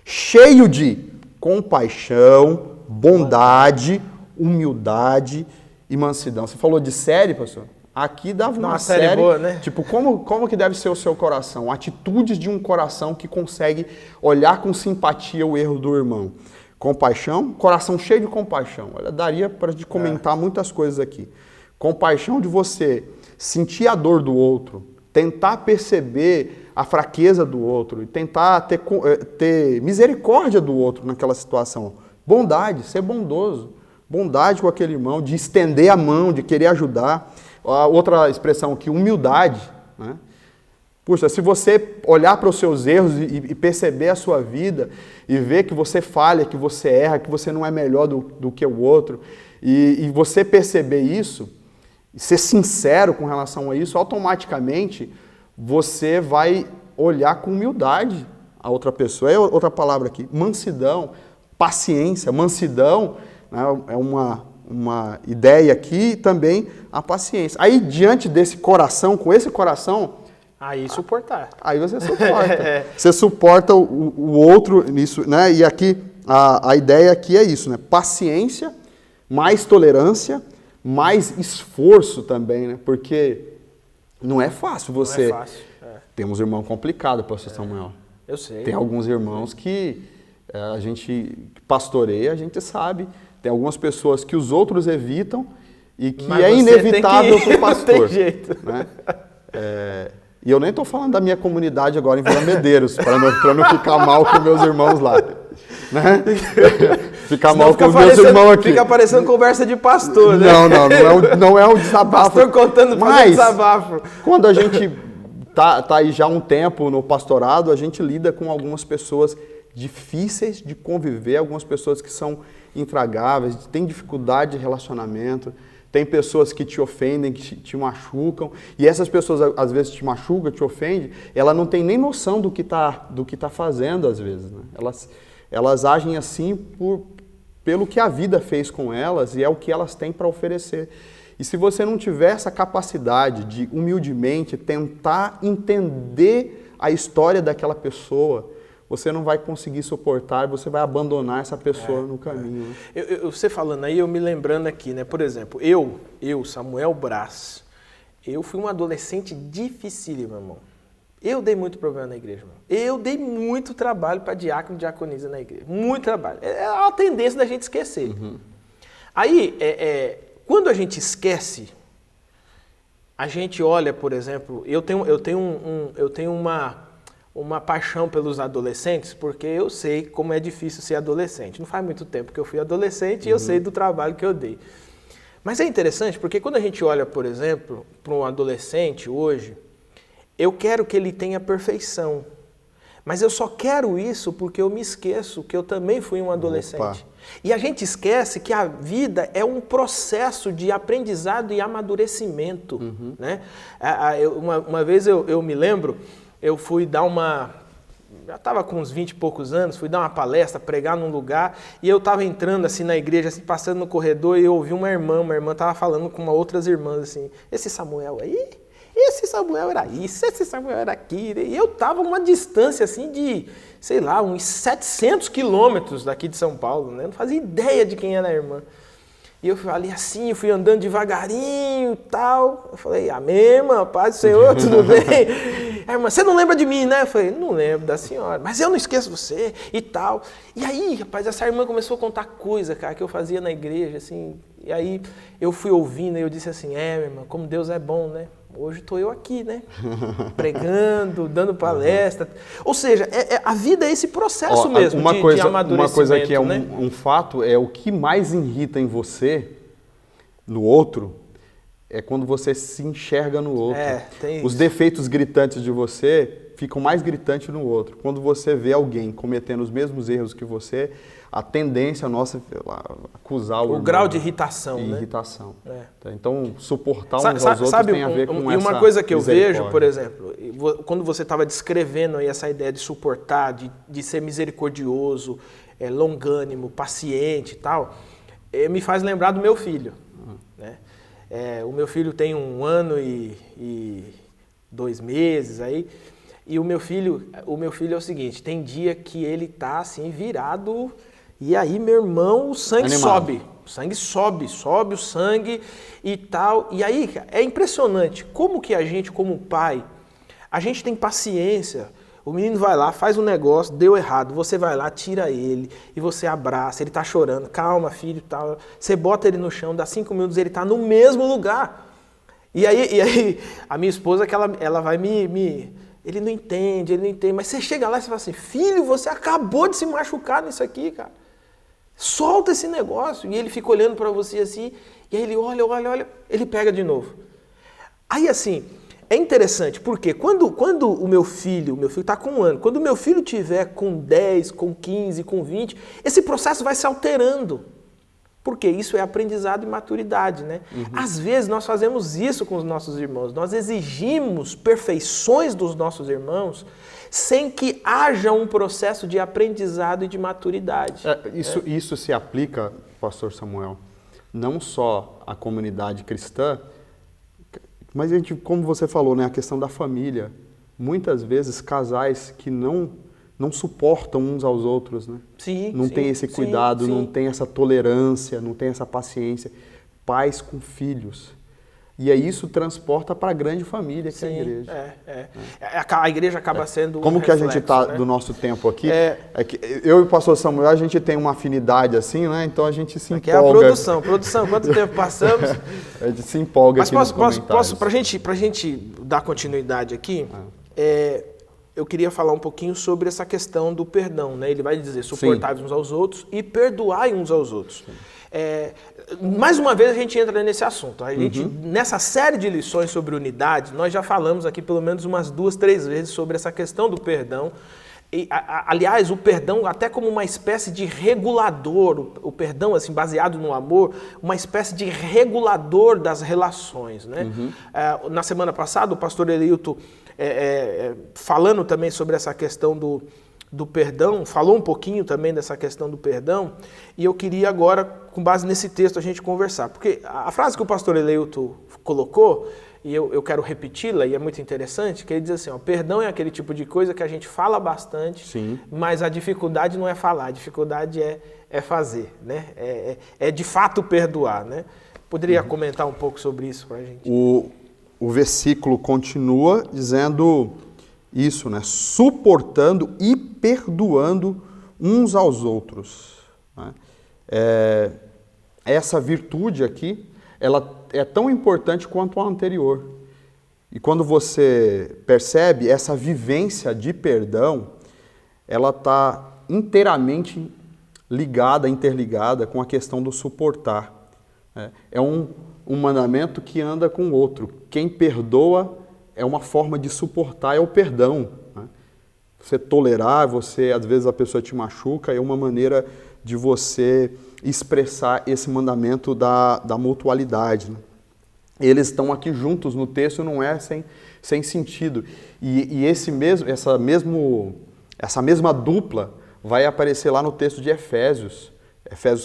cheio de compaixão, bondade, humildade e mansidão. Você falou de série, pastor? Aqui dava uma série boa, né? Tipo, como que deve ser o seu coração? Atitudes de um coração que consegue olhar com simpatia o erro do irmão. Compaixão, coração cheio de compaixão. Olha, daria para a gente comentar muitas coisas aqui. Compaixão de você sentir a dor do outro, tentar perceber a fraqueza do outro e tentar ter misericórdia do outro naquela situação. Bondade, ser bondoso. Bondade com aquele irmão, de estender a mão, de querer ajudar. A outra expressão aqui, humildade. Né? Puxa, se você olhar para os seus erros e perceber a sua vida e ver que você falha, que você erra, que você não é melhor do que o outro, e você perceber isso, e ser sincero com relação a isso, automaticamente você vai olhar com humildade a outra pessoa. É outra palavra aqui, mansidão, paciência. Mansidão, né, é uma ideia aqui, também a paciência. Aí, diante desse coração, com esse coração... Aí suportar. Aí você suporta. Você suporta o outro nisso, né? E aqui, a ideia aqui é isso, né? Paciência, mais tolerância, mais esforço também, né? Porque não é fácil você... Não é fácil. Temos irmão complicado, pastor Samuel. Eu sei. Tem alguns irmãos que a gente pastoreia, a gente sabe. Tem algumas pessoas que os outros evitam e que é inevitável para o pastor. Não tem jeito. Né? E eu nem estou falando da minha comunidade agora em Vila Medeiros, para não ficar mal com meus irmãos lá. Né? Ficar mal com meus irmãos aqui. Fica parecendo conversa de pastor, né? Não é um desabafo. Pastor contando para desabafo. Quando a gente tá aí já há um tempo no pastorado, a gente lida com algumas pessoas difíceis de conviver, algumas pessoas que são intragáveis, têm dificuldade de relacionamento. Tem pessoas que te ofendem, que te machucam, e essas pessoas às vezes te machucam, te ofendem, ela não tem nem noção do que tá fazendo às vezes. Né? Elas agem assim pelo que a vida fez com elas e é o que elas têm para oferecer. E se você não tiver essa capacidade de humildemente tentar entender a história daquela pessoa, você não vai conseguir suportar, você vai abandonar essa pessoa no caminho. Né? Você falando aí, eu me lembrando aqui, né? Por exemplo, eu, Samuel Braz, eu fui um adolescente dificílimo, irmão. Eu dei muito problema na igreja, irmão. Eu dei muito trabalho para diácono e diaconisa na igreja. Muito trabalho. É a tendência da gente esquecer. Uhum. Aí, quando a gente esquece, a gente olha, por exemplo, eu tenho uma paixão pelos adolescentes, porque eu sei como é difícil ser adolescente. Não faz muito tempo que eu fui adolescente e eu sei do trabalho que eu dei. Mas é interessante porque quando a gente olha, por exemplo, para um adolescente hoje, eu quero que ele tenha perfeição. Mas eu só quero isso porque eu me esqueço que eu também fui um adolescente. Opa. E a gente esquece que a vida é um processo de aprendizado e amadurecimento. Né? Uma vez eu me lembro, eu fui dar já estava com uns 20 e poucos anos, fui dar uma palestra, pregar num lugar, e eu estava entrando assim na igreja, assim, passando no corredor, e eu ouvi uma irmã estava falando com outras irmãs assim, esse Samuel aí, esse Samuel era isso, esse Samuel era aquilo, e eu estava uma distância assim de, sei lá, uns 700 quilômetros daqui de São Paulo, né? Não fazia ideia de quem era a irmã. E eu falei assim, eu fui andando devagarinho e tal. Eu falei, amém, irmã, paz do Senhor, tudo bem? A irmã, você não lembra de mim, né? Eu falei, não lembro da senhora, mas eu não esqueço você e tal. E aí, rapaz, essa irmã começou a contar coisa, cara, que eu fazia na igreja, assim. E aí eu fui ouvindo e eu disse assim, minha irmã, como Deus é bom, né? Hoje estou eu aqui, né? Pregando, dando palestra. Ou seja, a vida é esse processo mesmo de amadurecimento. Uma coisa que é né? um fato é o que mais irrita em você, no outro, é quando você se enxerga no outro. Tem Os isso. defeitos gritantes de você ficam mais gritantes no outro. Quando você vê alguém cometendo os mesmos erros que você, a tendência nossa é acusar o grau de irritação, né? Irritação. Então, suportar uns aos outros tem a ver com essa. E uma coisa que eu vejo, por exemplo, quando você estava descrevendo aí essa ideia de suportar, de ser misericordioso, longânimo, paciente e tal, me faz lembrar do meu filho. Né? O meu filho tem 1 ano e 2 meses aí. E o meu filho é o seguinte, tem dia que ele tá assim virado, e aí, meu irmão, o sangue sobe. O sangue sobe o sangue e tal. E aí, é impressionante como que a gente, como pai, a gente tem paciência. O menino vai lá, faz um negócio, deu errado, você vai lá, tira ele, e você abraça, ele tá chorando, calma, filho, tal. Você bota ele no chão, dá 5 minutos, ele tá no mesmo lugar. E aí a minha esposa, que ela vai ele não entende, mas você chega lá e você fala assim, filho, você acabou de se machucar nisso aqui, cara. Solta esse negócio. E ele fica olhando para você assim, e aí ele olha, ele pega de novo. Aí assim, é interessante, porque quando o meu filho está com 1 ano, quando o meu filho tiver com 10, com 15, com 20, esse processo vai se alterando. Porque isso é aprendizado e maturidade, né? Às vezes nós fazemos isso com os nossos irmãos, nós exigimos perfeições dos nossos irmãos sem que haja um processo de aprendizado e de maturidade. Isso se aplica, pastor Samuel, não só à comunidade cristã, mas a gente, como você falou, né, a questão da família. Muitas vezes casais que não suportam uns aos outros, né? Não tem esse cuidado, não tem essa tolerância, não tem essa paciência. Pais com filhos. E aí isso transporta para a grande família que é a igreja. A igreja acaba sendo como que reflexo, a gente está, né? Do nosso tempo aqui, é que eu e o pastor Samuel, a gente tem uma afinidade assim, né? Então a gente se empolga. É a produção, quanto tempo passamos? A gente se empolga. Mas posso pra gente dar continuidade aqui, eu queria falar um pouquinho sobre essa questão do perdão, né? Ele vai dizer suportai uns aos outros e perdoai uns aos outros. Mais uma vez a gente entra nesse assunto. A gente, nessa série de lições sobre unidade, nós já falamos aqui pelo menos umas 2, 3 vezes sobre essa questão do perdão. E, aliás, o perdão até como uma espécie de regulador, o perdão assim baseado no amor, uma espécie de regulador das relações, né? Na semana passada o pastor Eleilton, falando também sobre essa questão do perdão, falou um pouquinho também dessa questão do perdão, e eu queria agora, com base nesse texto, a gente conversar. Porque a frase que o pastor Eleilton colocou, e eu quero repeti-la, e é muito interessante, que ele diz assim, perdão é aquele tipo de coisa que a gente fala bastante, mas a dificuldade não é falar, a dificuldade é fazer, né? É de fato perdoar, né? Poderia comentar um pouco sobre isso para a gente? O versículo continua dizendo isso, né? Suportando e perdoando uns aos outros. Né? Essa virtude aqui, ela é tão importante quanto a anterior. E quando você percebe essa vivência de perdão, ela está inteiramente interligada com a questão do suportar. É um mandamento que anda com o outro. Quem perdoa é uma forma de suportar, é o perdão. Né? Você tolerar, às vezes a pessoa te machuca, é uma maneira de você expressar esse mandamento da mutualidade. Né? Eles estão aqui juntos no texto, não é sem sentido. E essa mesma dupla vai aparecer lá no texto de Efésios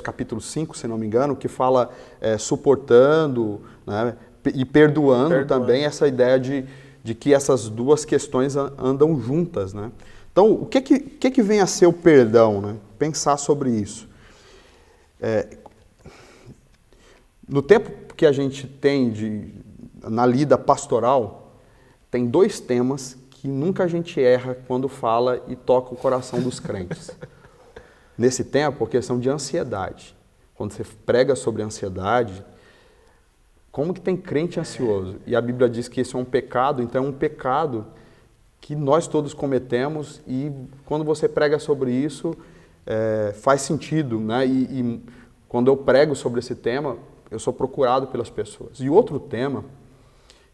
capítulo 5, se não me engano, que fala suportando, né, e perdoando também, essa ideia de que essas duas questões andam juntas. Né? Então, o que vem a ser o perdão? Né? Pensar sobre isso. No tempo que a gente tem na lida pastoral, tem 2 temas que nunca a gente erra quando fala e toca o coração dos crentes. Nesse tempo, a questão de ansiedade. Quando você prega sobre ansiedade, como que tem crente ansioso? E a Bíblia diz que isso é um pecado, então é um pecado que nós todos cometemos, e quando você prega sobre isso, faz sentido, né? E quando eu prego sobre esse tema, eu sou procurado pelas pessoas. E outro tema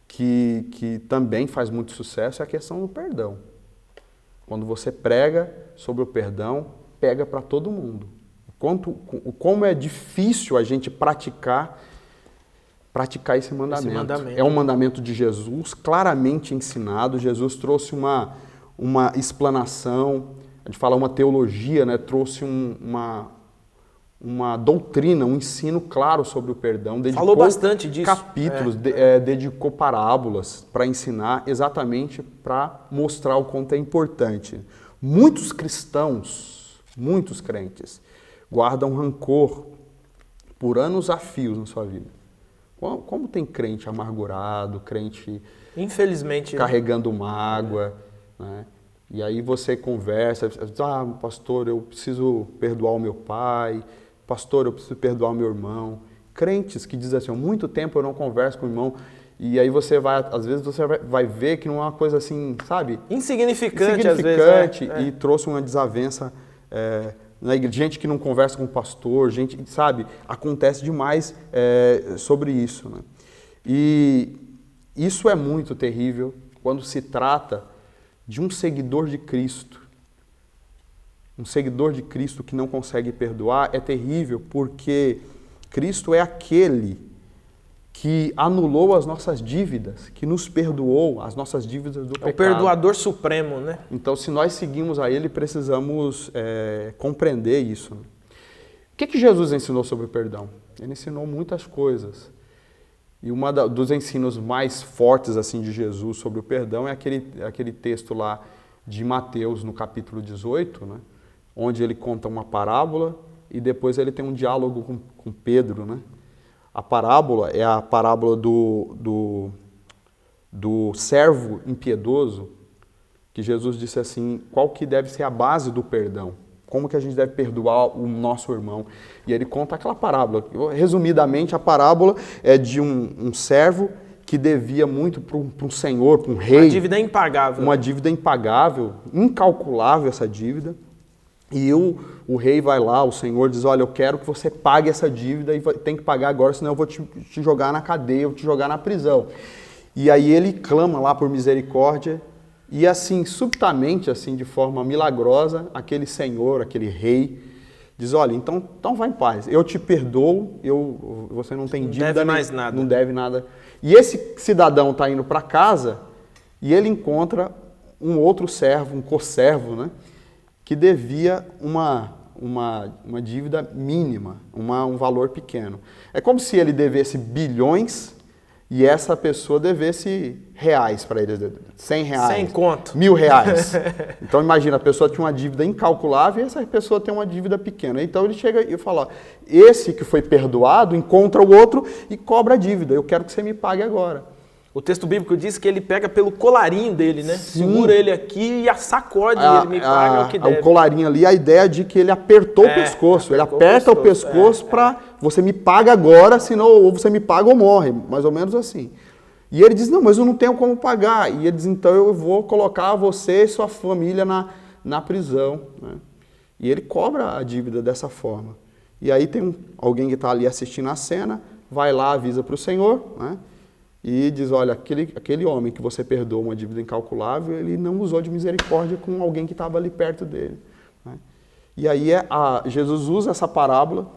que também faz muito sucesso é a questão do perdão. Quando você prega sobre o perdão, pega para todo mundo. Como é difícil a gente praticar esse mandamento. É um mandamento de Jesus, claramente ensinado. Jesus trouxe uma explanação, a gente fala uma teologia, né? Trouxe uma doutrina, um ensino claro sobre o perdão. Falou bastante disso. Capítulos, dedicou parábolas para ensinar, exatamente para mostrar o quanto é importante. Muitos crentes guardam rancor por anos a fios na sua vida. Como tem crente amargurado, crente, infelizmente, carregando mágoa, né? E aí você conversa, pastor, eu preciso perdoar o meu pai, pastor, eu preciso perdoar o meu irmão. Crentes que dizem assim, há muito tempo eu não converso com o irmão, e aí às vezes você vai ver que não é uma coisa assim, sabe? Insignificante às vezes. E trouxe uma desavença na igreja, gente que não conversa com o pastor, gente, sabe? Acontece demais sobre isso. Né? E isso é muito terrível quando se trata de um seguidor de Cristo. Um seguidor de Cristo que não consegue perdoar é terrível, porque Cristo é aquele que anulou as nossas dívidas, que nos perdoou as nossas dívidas do pecado. É o perdoador supremo, né? Então, se nós seguimos a Ele, precisamos compreender isso. O que Jesus ensinou sobre o perdão? Ele ensinou muitas coisas. E dos ensinos mais fortes assim de Jesus sobre o perdão é aquele texto lá de Mateus, no capítulo 18, né? Onde ele conta uma parábola e depois ele tem um diálogo com Pedro, né? A parábola é a parábola do servo impiedoso, que Jesus disse assim, qual que deve ser a base do perdão? Como que a gente deve perdoar o nosso irmão? E ele conta aquela parábola. Resumidamente, a parábola é de um servo que devia muito para um senhor, para um rei. Uma dívida impagável. Uma dívida impagável, incalculável essa dívida. E o rei vai lá, o senhor diz, olha, eu quero que você pague essa dívida e tem que pagar agora, senão eu vou te jogar na cadeia, eu vou te jogar na prisão. E aí ele clama lá por misericórdia e assim, subitamente, assim, de forma milagrosa, aquele senhor, aquele rei, diz, olha, então vai em paz, eu te perdoo, você não tem dívida. Não deve mais nada. Não deve nada. E esse cidadão está indo para casa e ele encontra um outro servo, um co-servo, né? Que devia uma dívida mínima, um valor pequeno. É como se ele devesse bilhões e essa pessoa devesse reais para ele, 100 reais. 100 conto. 1.000 reais. Então imagina, a pessoa tinha uma dívida incalculável e essa pessoa tem uma dívida pequena. Então ele chega e fala, ó, esse que foi perdoado encontra o outro e cobra a dívida, eu quero que você me pague agora. O texto bíblico diz que ele pega pelo colarinho dele, né? Sim. Segura ele aqui e sacode e ele me paga o que deve. O colarinho ali, a ideia de que ele apertou o pescoço. Ele aperta o pescoço para você me paga agora, senão ou você me paga ou morre. Mais ou menos assim. E ele diz, não, mas eu não tenho como pagar. E ele diz, então eu vou colocar você e sua família na prisão. Né? E ele cobra a dívida dessa forma. E aí tem alguém que está ali assistindo a cena, vai lá, avisa para o Senhor, né? E diz, olha, aquele homem que você perdoou uma dívida incalculável, ele não usou de misericórdia com alguém que estava ali perto dele. Né? E aí Jesus usa essa parábola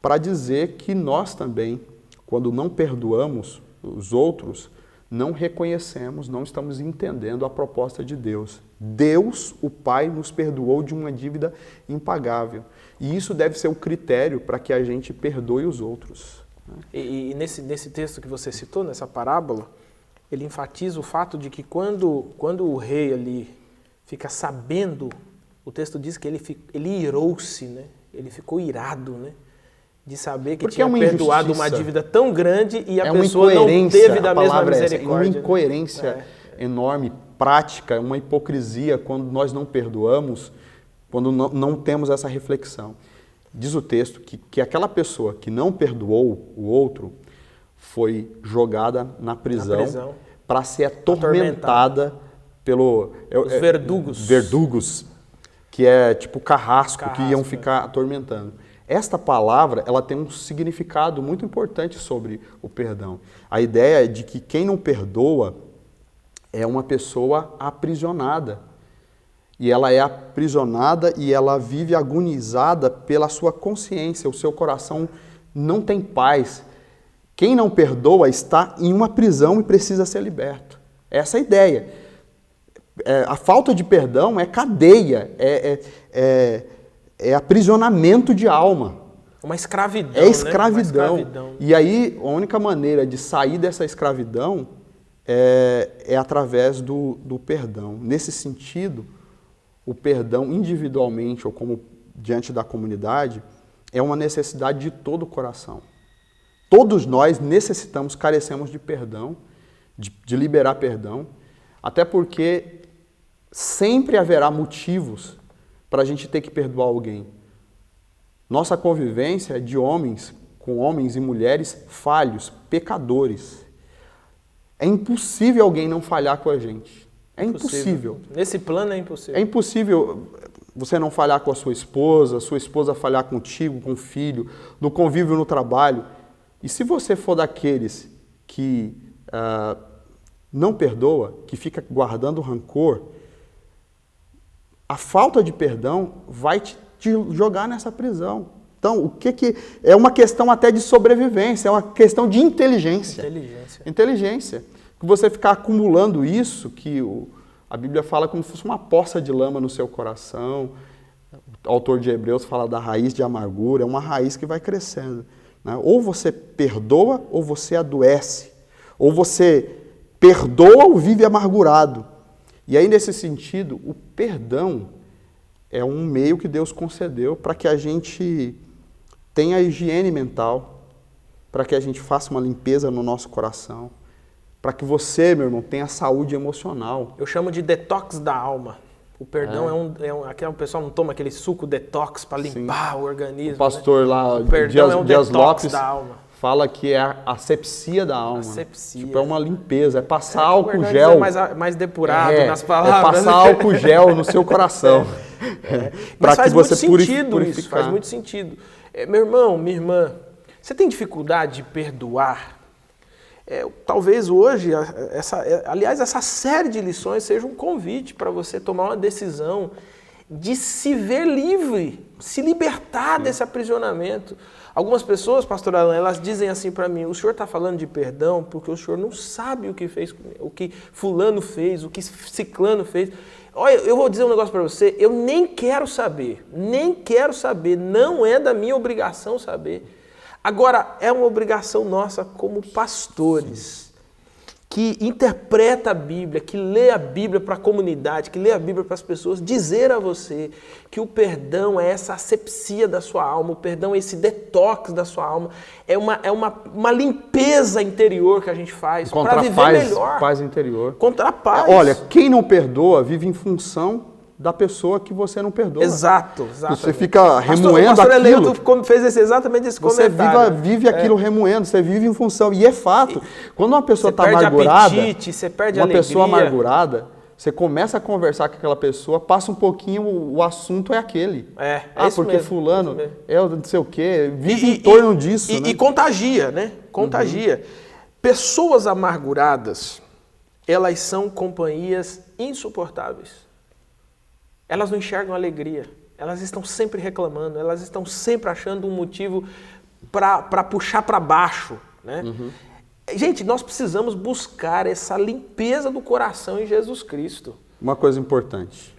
para dizer que nós também, quando não perdoamos os outros, não reconhecemos, não estamos entendendo a proposta de Deus. Deus, o Pai, nos perdoou de uma dívida impagável. E isso deve ser o critério para que a gente perdoe os outros. E nesse texto que você citou, nessa parábola, ele enfatiza o fato de que quando o rei ali fica sabendo, o texto diz que ele irou-se, né? Ele ficou irado, né? De saber que tinha perdoado uma dívida tão grande e a pessoa não teve da mesma misericórdia. É uma incoerência enorme, prática, uma hipocrisia quando nós não perdoamos, quando não temos essa reflexão. Diz o texto que aquela pessoa que não perdoou o outro foi jogada na prisão para ser atormentada pelos verdugos, que é tipo carrasco que iam ficar atormentando. Esta palavra, ela tem um significado muito importante sobre o perdão. A ideia é de que quem não perdoa é uma pessoa aprisionada. E ela é aprisionada e ela vive agonizada pela sua consciência. O seu coração não tem paz. Quem não perdoa está em uma prisão e precisa ser liberto. Essa é a ideia. A falta de perdão é cadeia, é aprisionamento de alma. Uma escravidão. É escravidão. Né? Uma escravidão. E aí, a única maneira de sair dessa escravidão é através do perdão. Nesse sentido, o perdão individualmente ou como diante da comunidade é uma necessidade de todo o coração. Todos nós necessitamos, carecemos de perdão, de liberar perdão, até porque sempre haverá motivos para a gente ter que perdoar alguém. Nossa convivência é de homens com homens e mulheres falhos, pecadores. É impossível alguém não falhar com a gente. É impossível. Nesse plano é impossível. É impossível você não falhar com a sua esposa falhar contigo, com o filho, no convívio no trabalho. E se você for daqueles que não perdoa, que fica guardando rancor, a falta de perdão vai te jogar nessa prisão. Então, o que é uma questão até de sobrevivência, é uma questão de inteligência. Inteligência. Que você ficar acumulando isso, que a Bíblia fala como se fosse uma poça de lama no seu coração. O autor de Hebreus fala da raiz de amargura, é uma raiz que vai crescendo. Né? Ou você perdoa ou você adoece. Ou você perdoa ou vive amargurado. E aí, nesse sentido, o perdão é um meio que Deus concedeu para que a gente tenha higiene mental, para que a gente faça uma limpeza no nosso coração, para que você, meu irmão, tenha saúde emocional. Eu chamo de detox da alma. O perdão aquele pessoal não toma aquele suco detox para limpar o organismo. O pastor lá, Dias Lopes, da alma. Fala que é a asepsia da alma. Asepsia. Tipo, é uma limpeza, é passar álcool gel. Mais depurado nas palavras. É passar álcool gel no seu coração. Para que você purificar. Isso faz muito sentido. Meu irmão, minha irmã, você tem dificuldade de perdoar? Talvez hoje, essa série de lições seja um convite para você tomar uma decisão de se ver livre, se libertar desse aprisionamento. Algumas pessoas, pastor Alan, elas dizem assim para mim: o senhor está falando de perdão porque o senhor não sabe o que fez, o que fulano fez, o que ciclano fez. Olha, eu vou dizer um negócio para você, eu nem quero saber, não é da minha obrigação saber. Agora, é uma obrigação nossa como pastores, que interpreta a Bíblia, que lê a Bíblia para a comunidade, que lê a Bíblia para as pessoas, dizer a você que o perdão é essa asepsia da sua alma, o perdão é esse detox da sua alma, é uma limpeza interior que a gente faz para viver melhor. Paz interior. Contra a paz. Olha, quem não perdoa vive em função da pessoa que você não perdoa. Exato. Você fica remoendo aquilo. O pastor fez exatamente esse comentário. Você vive aquilo remoendo, você vive em função. E é fato. Quando uma pessoa está amargurada, apetite, você perde uma pessoa amargurada, Você começa a conversar com aquela pessoa, passa um pouquinho, o assunto é aquele. Isso porque mesmo, fulano, isso mesmo. eu não sei o quê, vive em torno disso, né? E contagia, né? Contagia. Pessoas amarguradas, elas são companhias insuportáveis. Elas não enxergam alegria. Elas estão sempre reclamando, elas estão sempre achando um motivo para puxar para baixo, né? Gente, nós precisamos buscar essa limpeza do coração em Jesus Cristo. Uma coisa importante.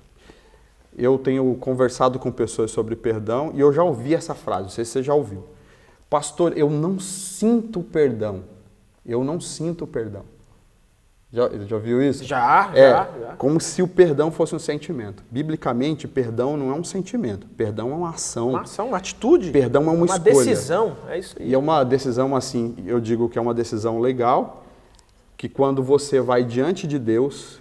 Eu tenho conversado com pessoas sobre perdão e eu já ouvi essa frase, não sei se você já ouviu. Pastor, eu não sinto perdão. Eu não sinto perdão. Já viu isso? Já. Como se o perdão fosse um sentimento. Biblicamente, perdão não é um sentimento. Perdão é uma ação. Uma ação, uma atitude. Perdão é uma escolha. Decisão, é isso aí. E é uma decisão, assim, eu digo que é uma decisão legal, que quando você vai diante de Deus,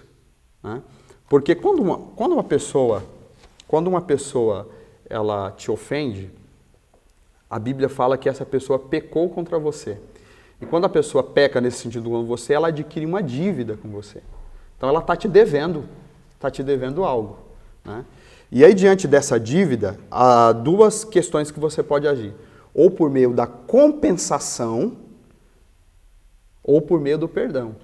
né? Porque quando uma pessoa ela te ofende, a Bíblia fala que essa pessoa pecou contra você. E quando a pessoa peca nesse sentido com você, ela adquire uma dívida com você. Então ela está te devendo algo, né? E aí, diante dessa dívida, há duas questões que você pode agir. Ou por meio da compensação, ou por meio do perdão.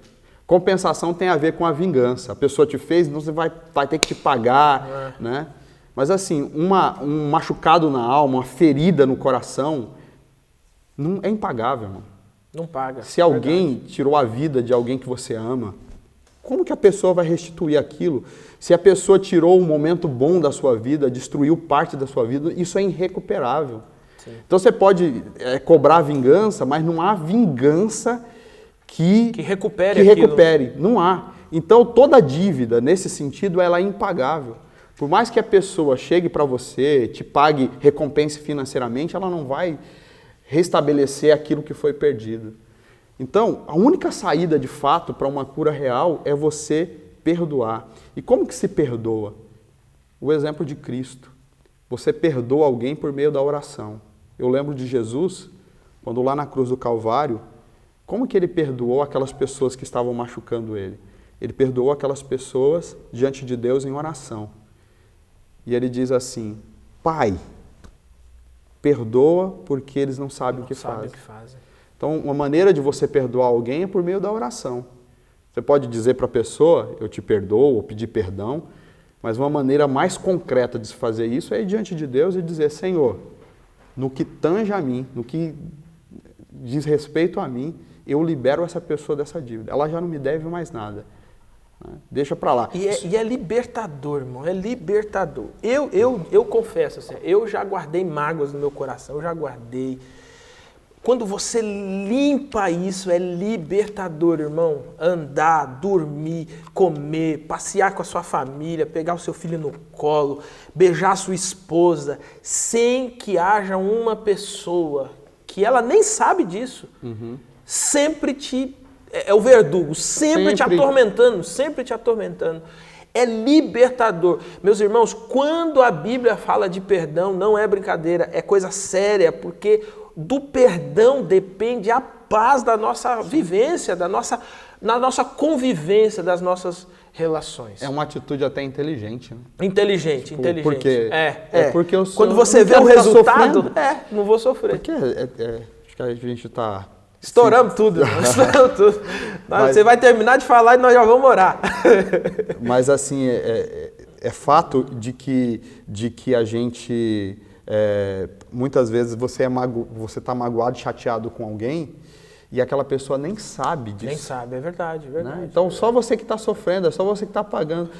Compensação tem a ver com a vingança. A pessoa te fez, então você vai ter que te pagar, né? Mas assim, um machucado na alma, uma ferida no coração, não é impagável, irmão. Não paga. Se alguém tirou a vida de alguém que você ama, como que a pessoa vai restituir aquilo? Se a pessoa tirou um momento bom da sua vida, destruiu parte da sua vida, isso é irrecuperável. Sim. Então você pode cobrar vingança, mas não há vingança que recupere. Não há. Então toda dívida, nesse sentido, ela é impagável. Por mais que a pessoa chegue para você, te pague, recompense financeiramente, ela não vai restabelecer aquilo que foi perdido. Então, a única saída de fato para uma cura real é você perdoar. E como que se perdoa? O exemplo de Cristo. Você perdoa alguém por meio da oração. Eu lembro de Jesus, quando lá na cruz do Calvário, como que ele perdoou aquelas pessoas que estavam machucando ele? Ele perdoou aquelas pessoas diante de Deus em oração. E ele diz assim: Pai, perdoa porque eles não sabem o que fazem. Então, uma maneira de você perdoar alguém é por meio da oração. Você pode dizer para a pessoa, eu te perdoo, ou pedir perdão, mas uma maneira mais concreta de se fazer isso é ir diante de Deus e dizer: Senhor, no que tange a mim, no que diz respeito a mim, eu libero essa pessoa dessa dívida. Ela já não me deve mais nada. Deixa pra lá. E é libertador, irmão, é libertador. Eu confesso, assim, eu já guardei mágoas no meu coração, eu já guardei. Quando você limpa isso, é libertador, irmão. Andar, dormir, comer, passear com a sua família, pegar o seu filho no colo, beijar a sua esposa, sem que haja uma pessoa que ela nem sabe disso, sempre te... É o verdugo, sempre te atormentando. É libertador. Meus irmãos, quando a Bíblia fala de perdão, não é brincadeira, é coisa séria, porque do perdão depende a paz da nossa vivência, da nossa convivência, das nossas relações. É uma atitude até inteligente, né? Inteligente. Porque porque quando você vê o resultado, não vou sofrer. Porque acho que a gente está... Estouramos tudo. Você vai terminar de falar e nós já vamos orar. Mas assim, é fato de que a gente, muitas vezes você está magoado, chateado com alguém e aquela pessoa nem sabe disso. Nem sabe, é verdade. Né? Então só você que está sofrendo, é só você que está pagando,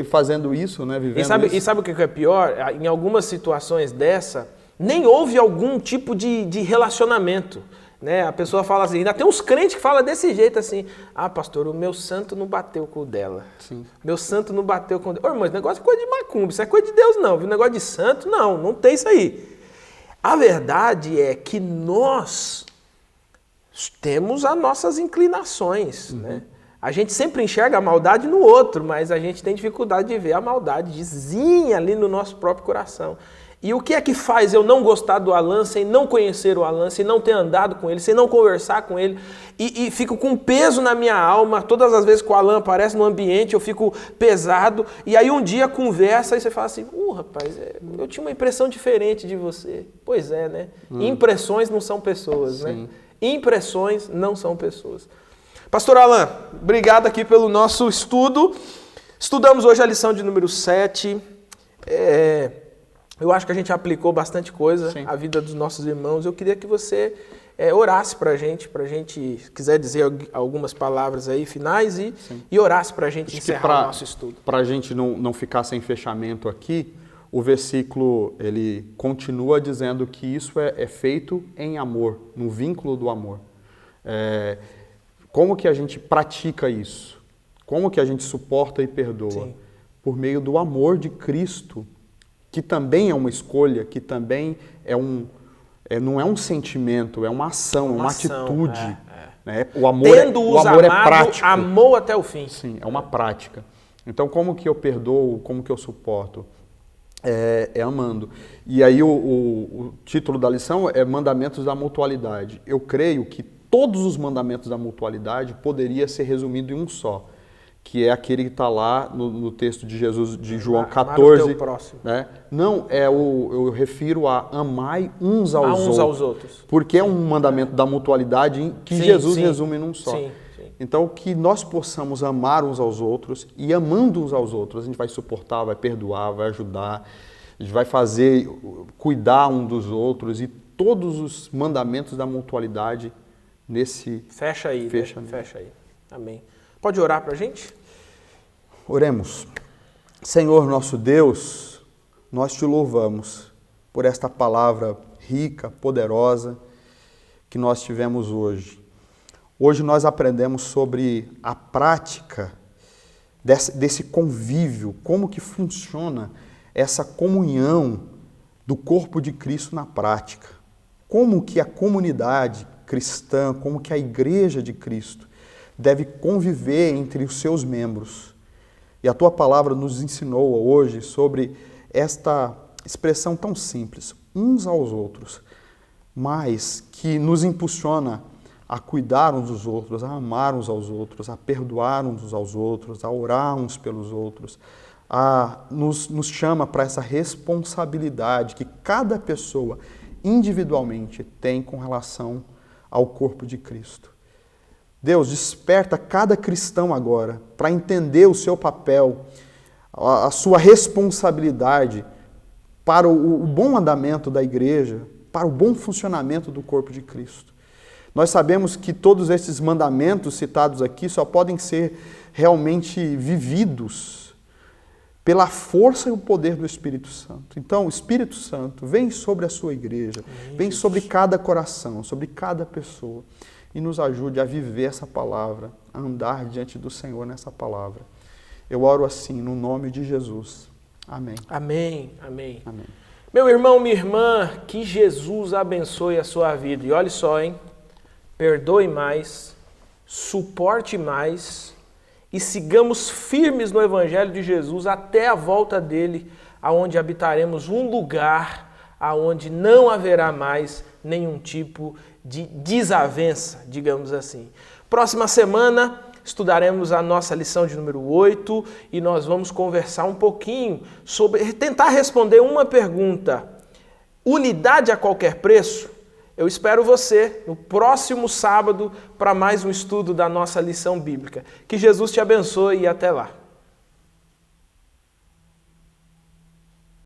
fazendo isso, né, vivendo isso. E sabe o que é pior? Em algumas situações dessa, nem houve algum tipo de relacionamento. Né? A pessoa fala assim, ainda tem uns crentes que falam desse jeito assim: ah, pastor, o meu santo não bateu com o dela. Sim. Meu santo não bateu com o dela. Ô, irmão, esse negócio é coisa de macumba, isso é coisa de Deus não, viu? Negócio de santo, não tem isso aí. A verdade é que nós temos as nossas inclinações, né? A gente sempre enxerga a maldade no outro, mas a gente tem dificuldade de ver a maldadezinha ali no nosso próprio coração. E o que é que faz eu não gostar do Alan, sem não conhecer o Alan, sem não ter andado com ele, sem não conversar com ele, e fico com peso na minha alma, todas as vezes que o Alan aparece no ambiente, eu fico pesado, e aí um dia conversa e você fala assim, rapaz, eu tinha uma impressão diferente de você. Pois é, né? Impressões não são pessoas, né? Impressões não são pessoas. Pastor Alan, obrigado aqui pelo nosso estudo. Estudamos hoje a lição de número 7. Eu acho que a gente aplicou bastante coisa à vida dos nossos irmãos. Eu queria que você orasse para a gente, quiser dizer algumas palavras aí finais e orasse para a gente encerrar o nosso estudo. Para a gente não ficar sem fechamento aqui, o versículo ele continua dizendo que isso é feito em amor, no vínculo do amor. Como que a gente pratica isso? Como que a gente suporta e perdoa? Sim. Por meio do amor de Cristo, que também é uma escolha, que também não é um sentimento, é uma ação, uma atitude. Né? O amor é prático. Amou até o fim. Sim, é uma prática. Então, como que eu perdoo, como que eu suporto? É amando. E aí o título da lição é Mandamentos da Mutualidade. Eu creio que todos os mandamentos da mutualidade poderia ser resumido em um só, que é aquele que está lá no texto de Jesus, de João 14. O teu próximo. Né? Não, eu refiro a amai uns aos outros. Porque é um mandamento da mutualidade que Jesus resume num só. Sim. Então, que nós possamos amar uns aos outros e amando uns aos outros, a gente vai suportar, vai perdoar, vai ajudar, a gente vai cuidar um dos outros e todos os mandamentos da mutualidade nesse... Fecha aí. Amém. Pode orar para a gente? Oremos. Senhor nosso Deus, nós te louvamos por esta palavra rica, poderosa que nós tivemos hoje. Hoje nós aprendemos sobre a prática desse convívio, como que funciona essa comunhão do corpo de Cristo na prática. Como que a comunidade cristã, como que a igreja de Cristo deve conviver entre os seus membros. E a tua palavra nos ensinou hoje sobre esta expressão tão simples, uns aos outros, mas que nos impulsiona a cuidar uns dos outros, a amar uns aos outros, a perdoar uns aos outros, a orar uns pelos outros, nos chama para essa responsabilidade que cada pessoa individualmente tem com relação ao corpo de Cristo. Deus, desperta cada cristão agora para entender o seu papel, a sua responsabilidade para o bom andamento da igreja, para o bom funcionamento do corpo de Cristo. Nós sabemos que todos esses mandamentos citados aqui só podem ser realmente vividos pela força e o poder do Espírito Santo. Então, o Espírito Santo vem sobre a sua igreja, vem sobre cada coração, sobre cada pessoa e nos ajude a viver essa palavra, a andar diante do Senhor nessa palavra. Eu oro assim, no nome de Jesus. Amém. Amém. Meu irmão, minha irmã, que Jesus abençoe a sua vida. E olha só, perdoe mais, suporte mais e sigamos firmes no Evangelho de Jesus até a volta dele, aonde habitaremos um lugar aonde não haverá mais nenhum tipo de desavença, digamos assim. Próxima semana estudaremos a nossa lição de número 8 e nós vamos conversar um pouquinho sobre, tentar responder uma pergunta: unidade a qualquer preço? Eu espero você no próximo sábado para mais um estudo da nossa lição bíblica. Que Jesus te abençoe e até lá.